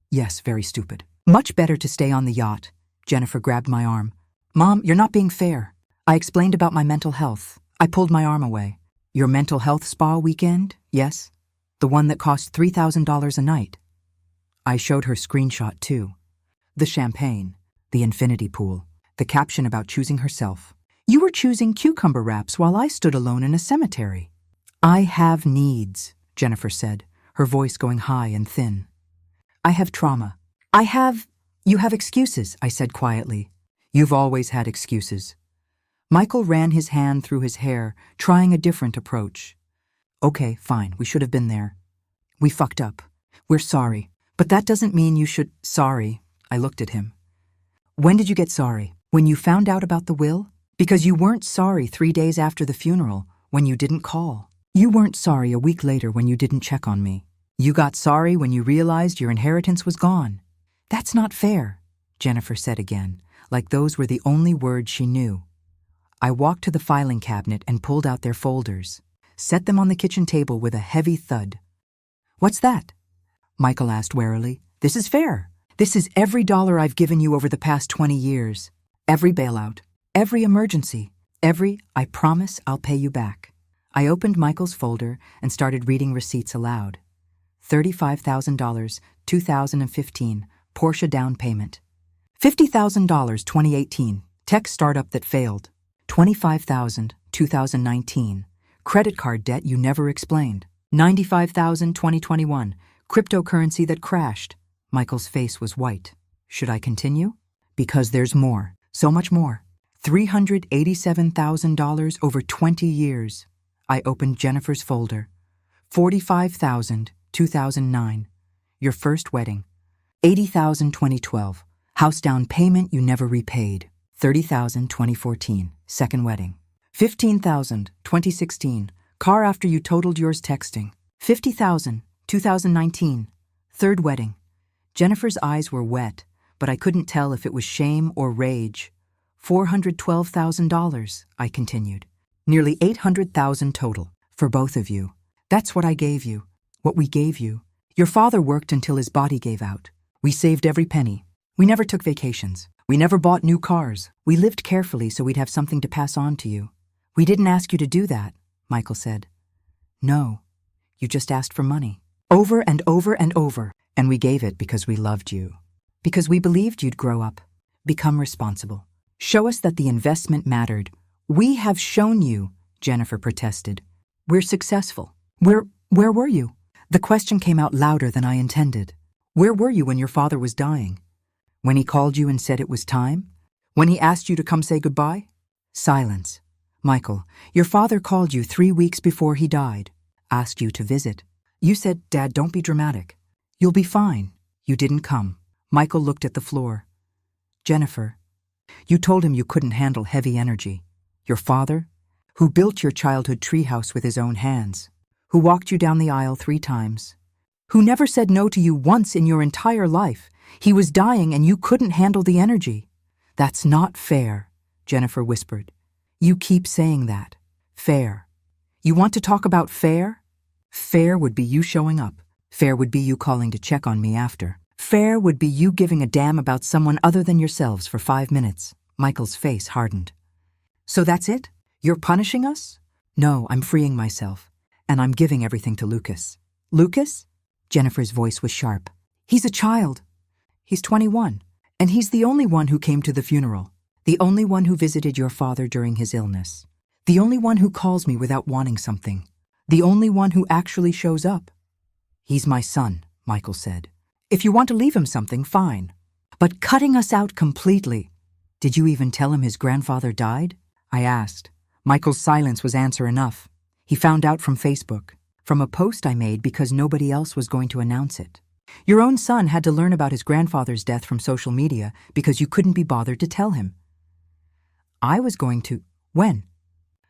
"Yes, very stupid. Much better to stay on the yacht." Jennifer grabbed my arm. "Mom, you're not being fair." I explained about my mental health. I pulled my arm away. "Your mental health spa weekend? Yes? The one that cost $3,000 a night." I showed her screenshot too. The champagne, the infinity pool, the caption about choosing herself. "You were choosing cucumber wraps while I stood alone in a cemetery." "I have needs," Jennifer said, her voice going high and thin. "I have trauma. You have excuses," I said quietly. "You've always had excuses." Michael ran his hand through his hair, trying a different approach. Okay, fine, we should have been there. We fucked up. We're sorry. But that doesn't mean you should— Sorry. I looked at him. When did you get sorry? When you found out about the will? Because you weren't sorry 3 days after the funeral, when you didn't call. You weren't sorry a week later when you didn't check on me. You got sorry when you realized your inheritance was gone. That's not fair, Jennifer said again, like those were the only words she knew. I walked to the filing cabinet and pulled out their folders, set them on the kitchen table with a heavy thud. What's that? Michael asked warily. This is fair. This is every dollar I've given you over the past 20 years. Every bailout, every emergency, I promise I'll pay you back. I opened Michael's folder and started reading receipts aloud. $35,000, 2015, Porsche down payment. $50,000, 2018, tech startup that failed. $25,000, 2019, credit card debt you never explained. $95,000, 2021, cryptocurrency that crashed. Michael's face was white. Should I continue? Because there's more, so much more. $387,000 over 20 years. I opened Jennifer's folder. $45,000, 2009, your first wedding. $80,000, 2012, house down payment you never repaid. $30,000, 2014, second wedding. $15,000, 2016, car after you totaled yours texting. $50,000, 2019, third wedding. Jennifer's eyes were wet, but I couldn't tell if it was shame or rage. $412,000, I continued. Nearly $800,000 total, for both of you. That's what I gave you, what we gave you. Your father worked until his body gave out. We saved every penny. We never took vacations. We never bought new cars. We lived carefully so we'd have something to pass on to you. We didn't ask you to do that, Michael said. No, you just asked for money. Over and over and over. And we gave it because we loved you. Because we believed you'd grow up, become responsible. Show us that the investment mattered. We have shown you, Jennifer protested. We're successful. Where were you? The question came out louder than I intended. Where were you when your father was dying? When he called you and said it was time? When he asked you to come say goodbye? Silence. Michael, your father called you 3 weeks before he died, asked you to visit. You said, Dad, don't be dramatic. You'll be fine. You didn't come. Michael looked at the floor. Jennifer, you told him you couldn't handle heavy energy. Your father, who built your childhood treehouse with his own hands, who walked you down the aisle 3 times, who never said no to you once in your entire life. He was dying and you couldn't handle the energy. That's not fair, Jennifer whispered. You keep saying that. Fair. You want to talk about fair? Fair would be you showing up. Fair would be you calling to check on me after. Fair would be you giving a damn about someone other than yourselves for 5 minutes. Michael's face hardened. So that's it? You're punishing us? No, I'm freeing myself. And I'm giving everything to Lucas. Lucas? Jennifer's voice was sharp. He's a child. He's 21. And he's the only one who came to the funeral. The only one who visited your father during his illness. The only one who calls me without wanting something. The only one who actually shows up. He's my son, Michael said. If you want to leave him something, fine. But cutting us out completely. Did you even tell him his grandfather died? I asked. Michael's silence was answer enough. He found out from Facebook, from a post I made because nobody else was going to announce it. Your own son had to learn about his grandfather's death from social media because you couldn't be bothered to tell him. I was going to— When?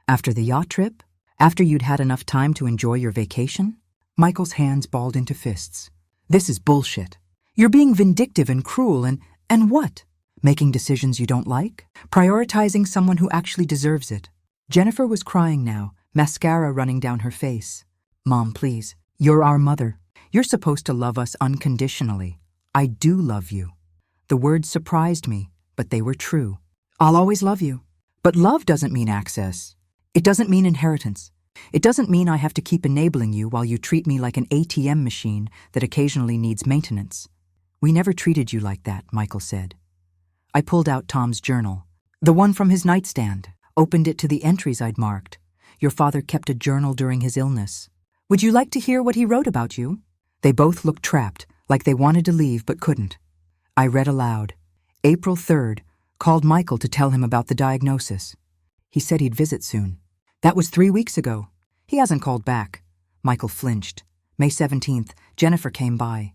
After the yacht trip? After you'd had enough time to enjoy your vacation? Michael's hands balled into fists. This is bullshit. You're being vindictive and cruel and what? Making decisions you don't like? Prioritizing someone who actually deserves it. Jennifer was crying now, mascara running down her face. Mom, please. You're our mother. You're supposed to love us unconditionally. I do love you. The words surprised me, but they were true. I'll always love you. But love doesn't mean access. It doesn't mean inheritance. It doesn't mean I have to keep enabling you while you treat me like an ATM machine that occasionally needs maintenance. We never treated you like that, Michael said. I pulled out Tom's journal, the one from his nightstand, opened it to the entries I'd marked. Your father kept a journal during his illness. Would you like to hear what he wrote about you? They both looked trapped, like they wanted to leave but couldn't. I read aloud. April 3rd, called Michael to tell him about the diagnosis. He said he'd visit soon. That was 3 weeks ago. He hasn't called back. Michael flinched. May 17th, Jennifer came by.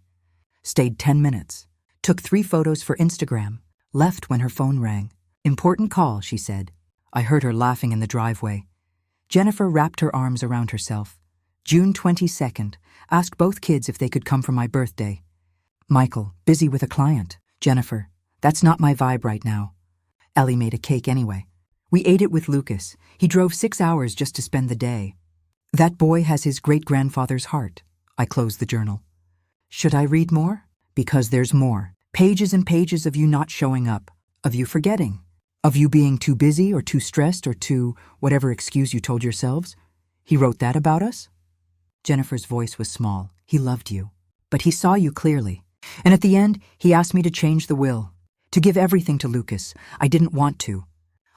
Stayed 10 minutes. Took 3 photos for Instagram. Left when her phone rang. Important call, she said. I heard her laughing in the driveway. Jennifer wrapped her arms around herself. June 22nd, asked both kids if they could come for my birthday. Michael, busy with a client. Jennifer, that's not my vibe right now. Ellie made a cake anyway. We ate it with Lucas. He drove 6 hours just to spend the day. That boy has his great-grandfather's heart. I closed the journal. Should I read more? Because there's more. Pages and pages of you not showing up, of you forgetting, of you being too busy or too stressed or too whatever excuse you told yourselves. He wrote that about us? Jennifer's voice was small. He loved you. But he saw you clearly. And at the end, he asked me to change the will, to give everything to Lucas. I didn't want to.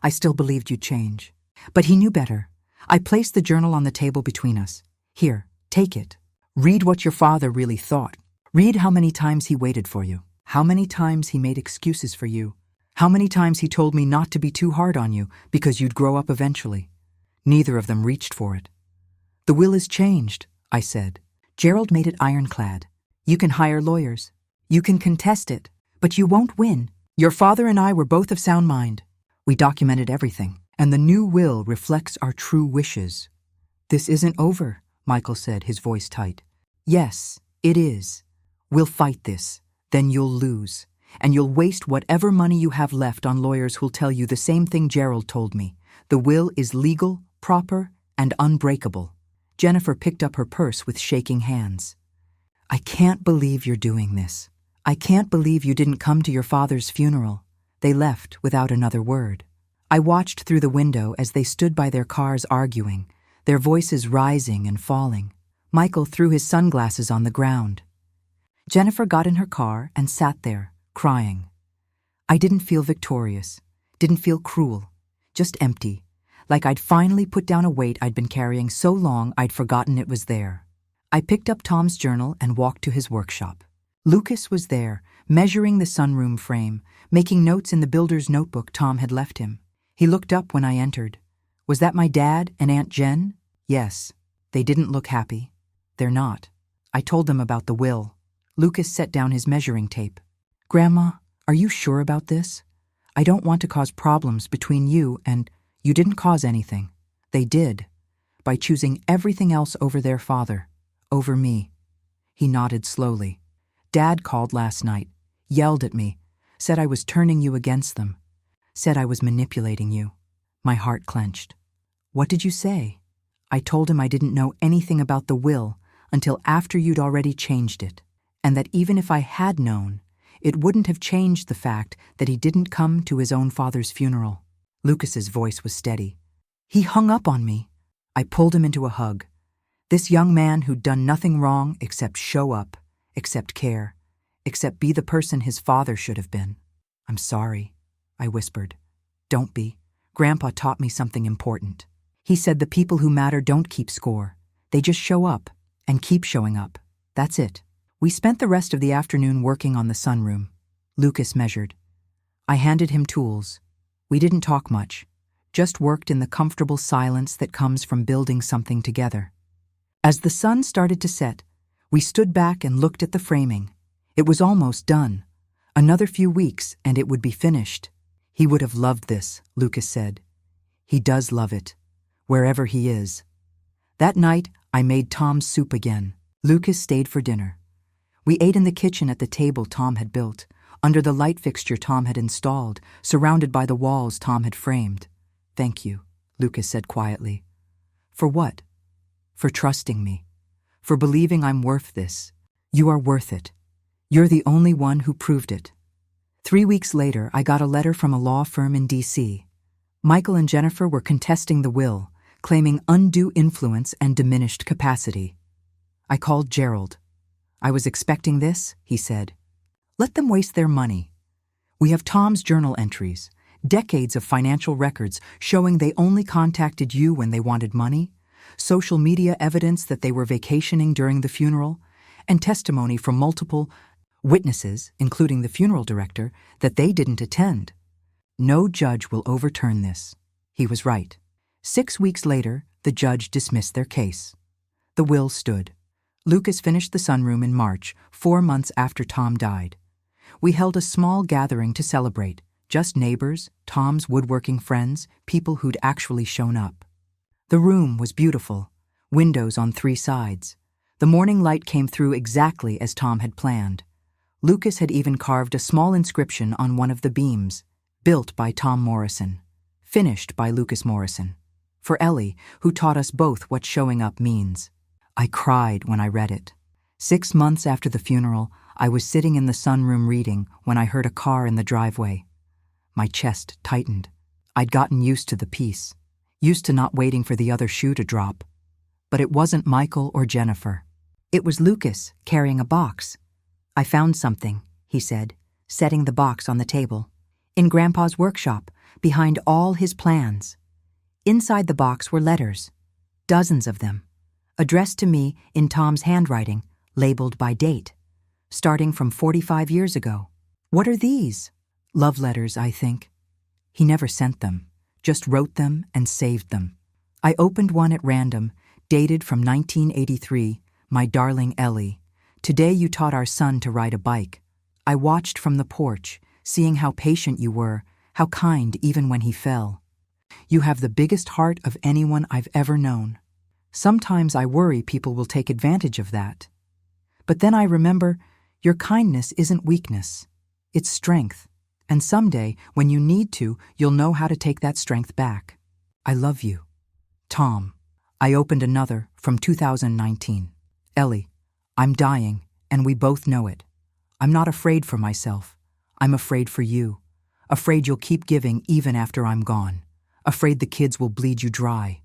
I still believed you'd change. But he knew better. I placed the journal on the table between us. Here, take it. Read what your father really thought. Read how many times he waited for you. How many times he made excuses for you. How many times he told me not to be too hard on you because you'd grow up eventually. Neither of them reached for it. The will is changed, I said. Gerald made it ironclad. You can hire lawyers. You can contest it, but you won't win. Your father and I were both of sound mind. We documented everything, and the new will reflects our true wishes. This isn't over, Michael said, his voice tight. Yes, it is. We'll fight this. Then you'll lose. And you'll waste whatever money you have left on lawyers who'll tell you the same thing Gerald told me. The will is legal, proper, and unbreakable. Jennifer picked up her purse with shaking hands. I can't believe you're doing this. I can't believe you didn't come to your father's funeral. They left without another word. I watched through the window as they stood by their cars arguing, their voices rising and falling. Michael threw his sunglasses on the ground. Jennifer got in her car and sat there, crying. I didn't feel victorious, didn't feel cruel, just empty, like I'd finally put down a weight I'd been carrying so long I'd forgotten it was there. I picked up Tom's journal and walked to his workshop. Lucas was there, measuring the sunroom frame, making notes in the builder's notebook Tom had left him. He looked up when I entered. Was that my dad and Aunt Jen? Yes. They didn't look happy. They're not. I told them about the will. Lucas set down his measuring tape. Grandma, are you sure about this? I don't want to cause problems between you and you didn't cause anything. They did, by choosing everything else over their father, over me. He nodded slowly. Dad called last night, yelled at me, said I was turning you against them, said I was manipulating you. My heart clenched. What did you say? I told him I didn't know anything about the will until after you'd already changed it, and that even if I had known, it wouldn't have changed the fact that he didn't come to his own father's funeral. Lucas's voice was steady. He hung up on me. I pulled him into a hug. This young man who'd done nothing wrong except show up, except care, except be the person his father should have been. I'm sorry, I whispered. Don't be. Grandpa taught me something important. He said the people who matter don't keep score. They just show up and keep showing up. That's it. We spent the rest of the afternoon working on the sunroom. Lucas measured. I handed him tools. We didn't talk much, just worked in the comfortable silence that comes from building something together. As the sun started to set, we stood back and looked at the framing. It was almost done. Another few weeks and it would be finished. He would have loved this, Lucas said. He does love it, wherever he is. That night, I made Tom's soup again. Lucas stayed for dinner. We ate in the kitchen at the table Tom had built, under the light fixture Tom had installed, surrounded by the walls Tom had framed. Thank you, Lucas said quietly. For what? For trusting me. For believing I'm worth this. You are worth it. You're the only one who proved it. 3 weeks later, I got a letter from a law firm in D.C. Michael and Jennifer were contesting the will, claiming undue influence and diminished capacity. I called Gerald. I was expecting this, he said. Let them waste their money. We have Tom's journal entries, decades of financial records showing they only contacted you when they wanted money, social media evidence that they were vacationing during the funeral, and testimony from multiple witnesses, including the funeral director, that they didn't attend. No judge will overturn this. He was right. 6 weeks later, the judge dismissed their case. The will stood. Lucas finished the sunroom in March, 4 months after Tom died. We held a small gathering to celebrate, just neighbors, Tom's woodworking friends, people who'd actually shown up. The room was beautiful, windows on 3 sides. The morning light came through exactly as Tom had planned. Lucas had even carved a small inscription on one of the beams, built by Tom Morrison, finished by Lucas Morrison, for Ellie, who taught us both what showing up means. I cried when I read it. 6 months after the funeral, I was sitting in the sunroom reading when I heard a car in the driveway. My chest tightened. I'd gotten used to the peace, used to not waiting for the other shoe to drop. But it wasn't Michael or Jennifer. It was Lucas, carrying a box. "I found something," he said, setting the box on the table. "In Grandpa's workshop, behind all his plans." Inside the box were letters, dozens of them, addressed to me in Tom's handwriting, labeled by date, starting from 45 years ago. "What are these?" "Love letters, I think." He never sent them, just wrote them and saved them. I opened one at random, dated from 1983, "My darling Ellie, today you taught our son to ride a bike. I watched from the porch, seeing how patient you were, how kind even when he fell. You have the biggest heart of anyone I've ever known. Sometimes I worry people will take advantage of that. But then I remember, your kindness isn't weakness, it's strength. And someday, when you need to, you'll know how to take that strength back. I love you. Tom." I opened another from 2019. "Ellie, I'm dying, and we both know it. I'm not afraid for myself. I'm afraid for you. Afraid you'll keep giving even after I'm gone. Afraid the kids will bleed you dry.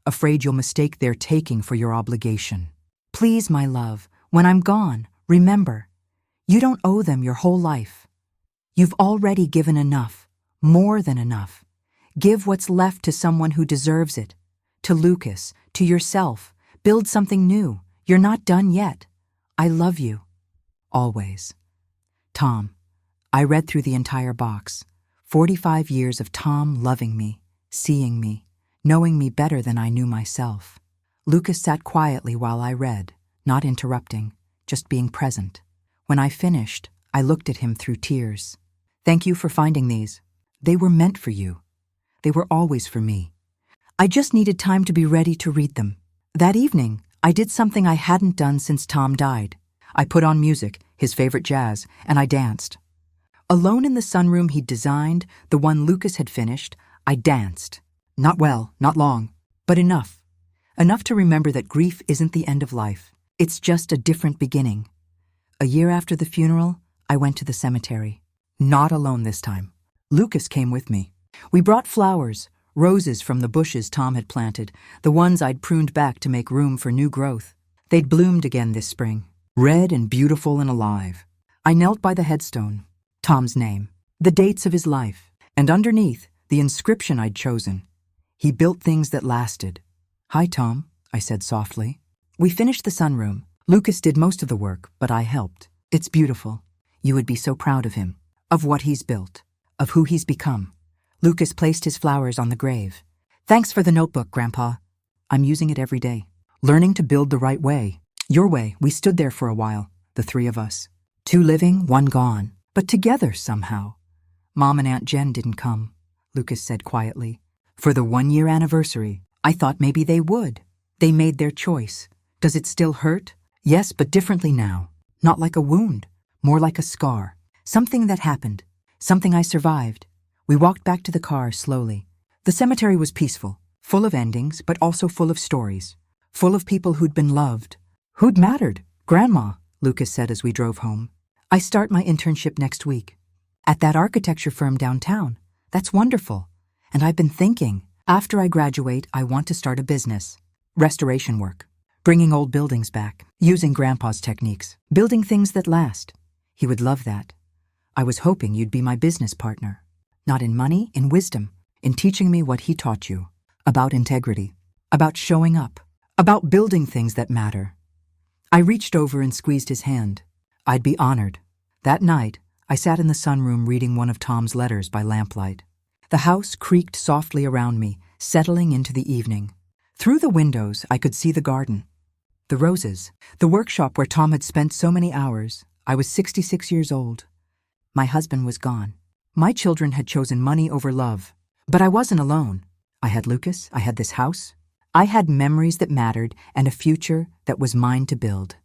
Afraid you'll mistake their taking for your obligation. Please, my love, when I'm gone, remember, you don't owe them your whole life. You've already given enough, more than enough. Give what's left to someone who deserves it. To Lucas, to yourself. Build something new. You're not done yet. I love you. Always." Tom. I read through the entire box. 45 years of Tom loving me, seeing me, knowing me better than I knew myself. Lucas sat quietly while I read, not interrupting, just being present. When I finished, I looked at him through tears. "Thank you for finding these. They were meant for you. They were always for me. I just needed time to be ready to read them." That evening, I did something I hadn't done since Tom died. I put on music, his favorite jazz, and I danced. Alone in the sunroom he'd designed, the one Lucas had finished, I danced. Not well, not long, but enough. Enough to remember that grief isn't the end of life. It's just a different beginning. A year after the funeral, I went to the cemetery. Not alone this time. Lucas came with me. We brought flowers, roses from the bushes Tom had planted, the ones I'd pruned back to make room for new growth. They'd bloomed again this spring, red and beautiful and alive. I knelt by the headstone, Tom's name, the dates of his life, and underneath, the inscription I'd chosen. He built things that lasted. "Hi, Tom," I said softly. We finished the sunroom. Lucas did most of the work, but I helped. It's beautiful. You would be so proud of him, of what he's built, of who he's become. Lucas placed his flowers on the grave. "Thanks for the notebook, Grandpa. I'm using it every day. Learning to build the right way. Your way." We stood there for a while, the 3 of us. 2 living, 1 gone, but together somehow. "Mom and Aunt Jen didn't come," Lucas said quietly. "For the 1-year anniversary. I thought maybe they would. They made their choice. Does it still hurt? Yes, but differently now. Not like a wound, more like a scar. Something that happened. Something I survived." We walked back to the car slowly. The cemetery was peaceful, full of endings, but also full of stories. Full of people who'd been loved. Who'd mattered? "Grandma," Lucas said as we drove home. "I start my internship next week. At that architecture firm downtown. That's wonderful. And I've been thinking, after I graduate, I want to start a business. Restoration work. Bringing old buildings back. Using Grandpa's techniques. Building things that last. He would love that. I was hoping you'd be my business partner. Not in money, in wisdom. In teaching me what he taught you. About integrity. About showing up. About building things that matter." I reached over and squeezed his hand. I'd be honored. That night, I sat in the sunroom reading one of Tom's letters by lamplight. The house creaked softly around me, settling into the evening. Through the windows, I could see the garden. The roses. The workshop where Tom had spent so many hours. I was 66 years old. My husband was gone. My children had chosen money over love. But I wasn't alone. I had Lucas, I had this house. I had memories that mattered and a future that was mine to build.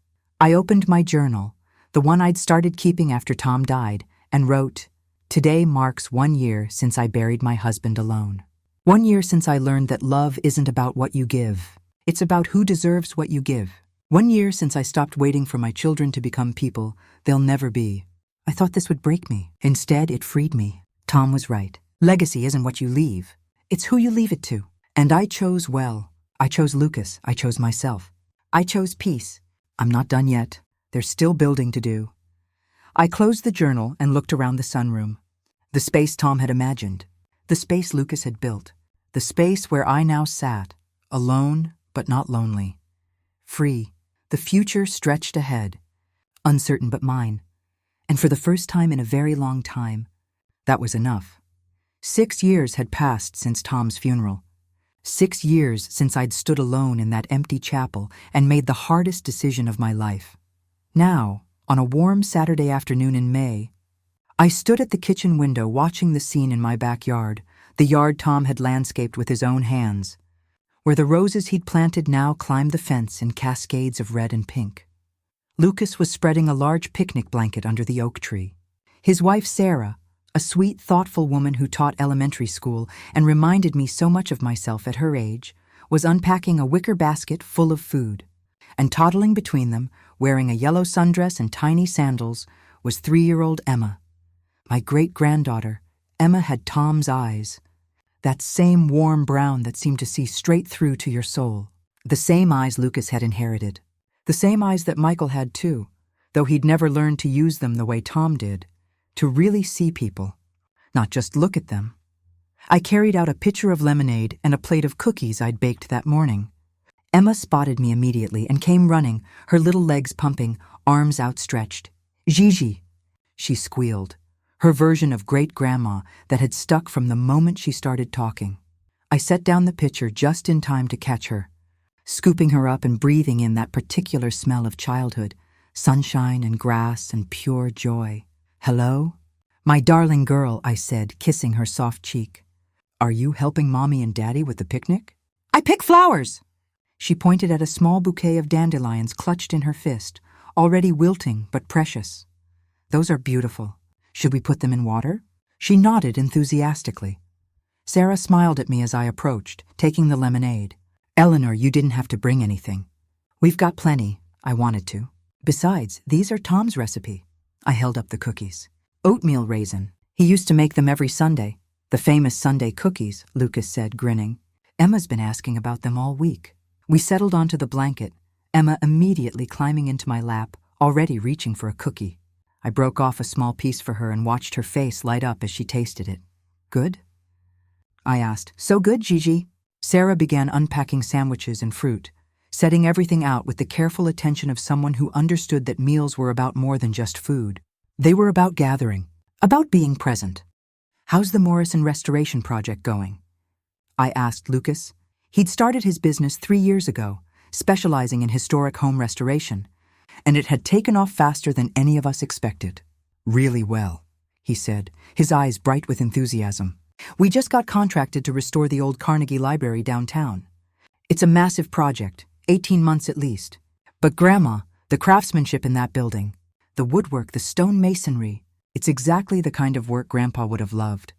I opened my journal, the one I'd started keeping after Tom died, and wrote, "Today marks 1 year since I buried my husband alone. 1 year since I learned that love isn't about what you give. It's about who deserves what you give. 1 year since I stopped waiting for my children to become people they'll never be. I thought this would break me. Instead, it freed me." Tom was right. Legacy isn't what you leave. It's who you leave it to. And I chose well. I chose Lucas. I chose myself. I chose peace. I'm not done yet. There's still building to do. I closed the journal and looked around the sunroom. The space Tom had imagined. The space Lucas had built. The space where I now sat, alone but not lonely. Free. The future stretched ahead. Uncertain but mine. And for the first time in a very long time, that was enough. 6 years had passed since Tom's funeral. 6 years since I'd stood alone in that empty chapel and made the hardest decision of my life. Now, on a warm Saturday afternoon in May, I stood at the kitchen window watching the scene in my backyard, the yard Tom had landscaped with his own hands, where the roses he'd planted now climbed the fence in cascades of red and pink. Lucas was spreading a large picnic blanket under the oak tree. His wife Sarah, a sweet, thoughtful woman who taught elementary school and reminded me so much of myself at her age, was unpacking a wicker basket full of food. And toddling between them, wearing a yellow sundress and tiny sandals, was 3-year-old Emma. My great-granddaughter. Emma had Tom's eyes. That same warm brown that seemed to see straight through to your soul. The same eyes Lucas had inherited. The same eyes that Michael had too, though he'd never learned to use them the way Tom did. To really see people, not just look at them. I carried out a pitcher of lemonade and a plate of cookies I'd baked that morning. Emma spotted me immediately and came running, her little legs pumping, arms outstretched. "Gigi," she squealed, her version of great-grandma that had stuck from the moment she started talking. I set down the pitcher just in time to catch her, scooping her up and breathing in that particular smell of childhood, sunshine and grass and pure joy. "Hello? My darling girl," I said, kissing her soft cheek. "Are you helping Mommy and Daddy with the picnic?" "I pick flowers!" She pointed at a small bouquet of dandelions clutched in her fist, already wilting but precious. "Those are beautiful. Should we put them in water?" She nodded enthusiastically. Sarah smiled at me as I approached, taking the lemonade. "Eleanor, you didn't have to bring anything." "We've got plenty." I wanted to. "Besides, these are Tom's recipe." I held up the cookies. "Oatmeal raisin. He used to make them every Sunday. The famous Sunday cookies," Lucas said, grinning. "Emma's been asking about them all week." We settled onto the blanket, Emma immediately climbing into my lap, already reaching for a cookie. I broke off a small piece for her and watched her face light up as she tasted it. "Good?" I asked. "So good, Gigi." Sarah began unpacking sandwiches and fruit, setting everything out with the careful attention of someone who understood that meals were about more than just food. They were about gathering, about being present. "How's the Morrison Restoration Project going?" I asked Lucas. He'd started his business 3 years ago, specializing in historic home restoration, and it had taken off faster than any of us expected. "Really well," he said, his eyes bright with enthusiasm. "We just got contracted to restore the old Carnegie Library downtown. It's a massive project, 18 months at least. But Grandma, the craftsmanship in that building, the woodwork, the stone masonry, it's exactly the kind of work Grandpa would have loved.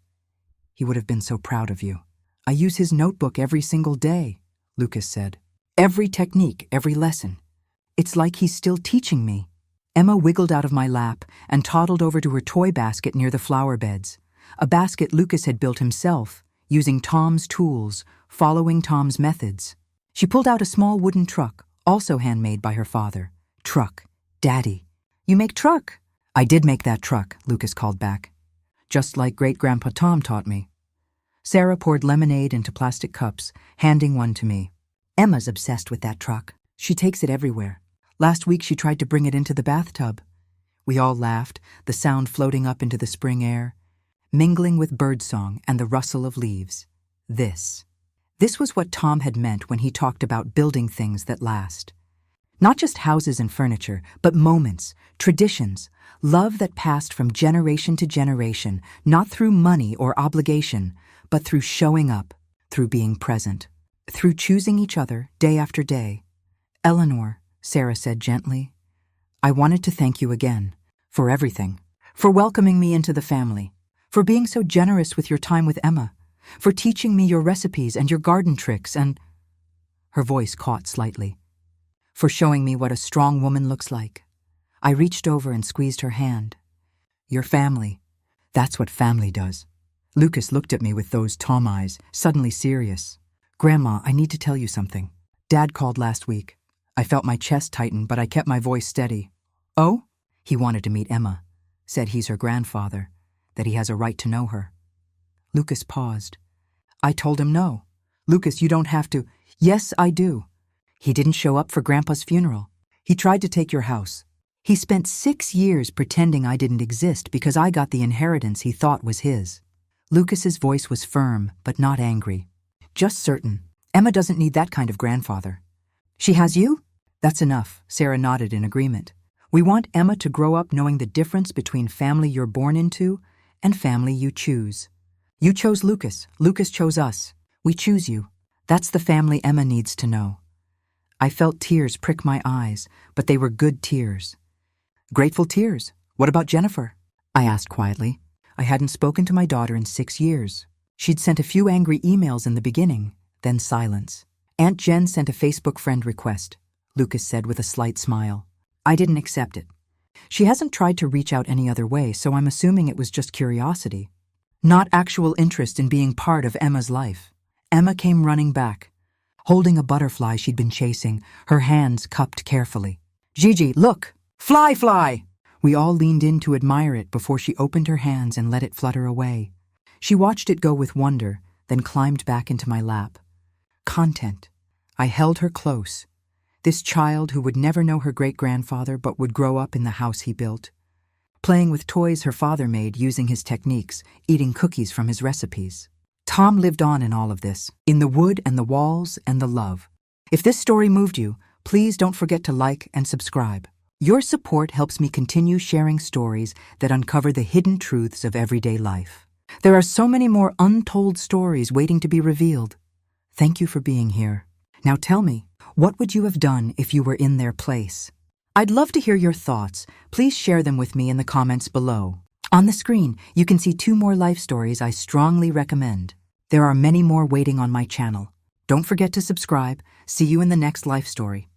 He would have been so proud of you." "I use his notebook every single day," Lucas said. "Every technique, every lesson. It's like he's still teaching me." Emma wiggled out of my lap and toddled over to her toy basket near the flower beds, a basket Lucas had built himself, using Tom's tools, following Tom's methods. She pulled out a small wooden truck, also handmade by her father. "Truck. Daddy. You make truck." "I did make that truck," Lucas called back. "Just like great-grandpa Tom taught me." Sarah poured lemonade into plastic cups, handing one to me. "Emma's obsessed with that truck. She takes it everywhere. Last week she tried to bring it into the bathtub." We all laughed, the sound floating up into the spring air, mingling with birdsong and the rustle of leaves. This was what Tom had meant when he talked about building things that last. Not just houses and furniture, but moments, traditions, love that passed from generation to generation, not through money or obligation, but through showing up, through being present, through choosing each other day after day. Eleanor, Sarah said gently, I wanted to thank you again for everything, for welcoming me into the family, for being so generous with your time with Emma, for teaching me your recipes and your garden tricks and... Her voice caught slightly. For showing me what a strong woman looks like. I reached over and squeezed her hand. Your family. That's what family does. Lucas looked at me with those Tom eyes, suddenly serious. Grandma, I need to tell you something. Dad called last week. I felt my chest tighten, but I kept my voice steady. Oh? He wanted to meet Emma. Said he's her grandfather, that he has a right to know her. Lucas paused. I told him no. Lucas, you don't have to. Yes, I do. He didn't show up for Grandpa's funeral. He tried to take your house. He spent 6 years pretending I didn't exist because I got the inheritance he thought was his. Lucas's voice was firm, but not angry. Just certain. Emma doesn't need that kind of grandfather. She has you? That's enough, Sarah nodded in agreement. We want Emma to grow up knowing the difference between family you're born into and family you choose. You chose Lucas. Lucas chose us. We choose you. That's the family Emma needs to know. I felt tears prick my eyes, but they were good tears. Grateful tears. What about Jennifer? I asked quietly. I hadn't spoken to my daughter in 6 years. She'd sent a few angry emails in the beginning, then silence. Aunt Jen sent a Facebook friend request, Lucas said with a slight smile. I didn't accept it. She hasn't tried to reach out any other way, so I'm assuming it was just curiosity. Not actual interest in being part of Emma's life. Emma came running back, holding a butterfly she'd been chasing, her hands cupped carefully. Gigi, look! Fly, fly! We all leaned in to admire it before she opened her hands and let it flutter away. She watched it go with wonder, then climbed back into my lap. Content. I held her close. This child who would never know her great-grandfather but would grow up in the house he built. Playing with toys her father made using his techniques, eating cookies from his recipes. Tom lived on in all of this, in the wood and the walls and the love. If this story moved you, please don't forget to like and subscribe. Your support helps me continue sharing stories that uncover the hidden truths of everyday life. There are so many more untold stories waiting to be revealed. Thank you for being here. Now tell me, what would you have done if you were in their place? I'd love to hear your thoughts. Please share them with me in the comments below. On the screen, you can see 2 more life stories I strongly recommend. There are many more waiting on my channel. Don't forget to subscribe. See you in the next life story.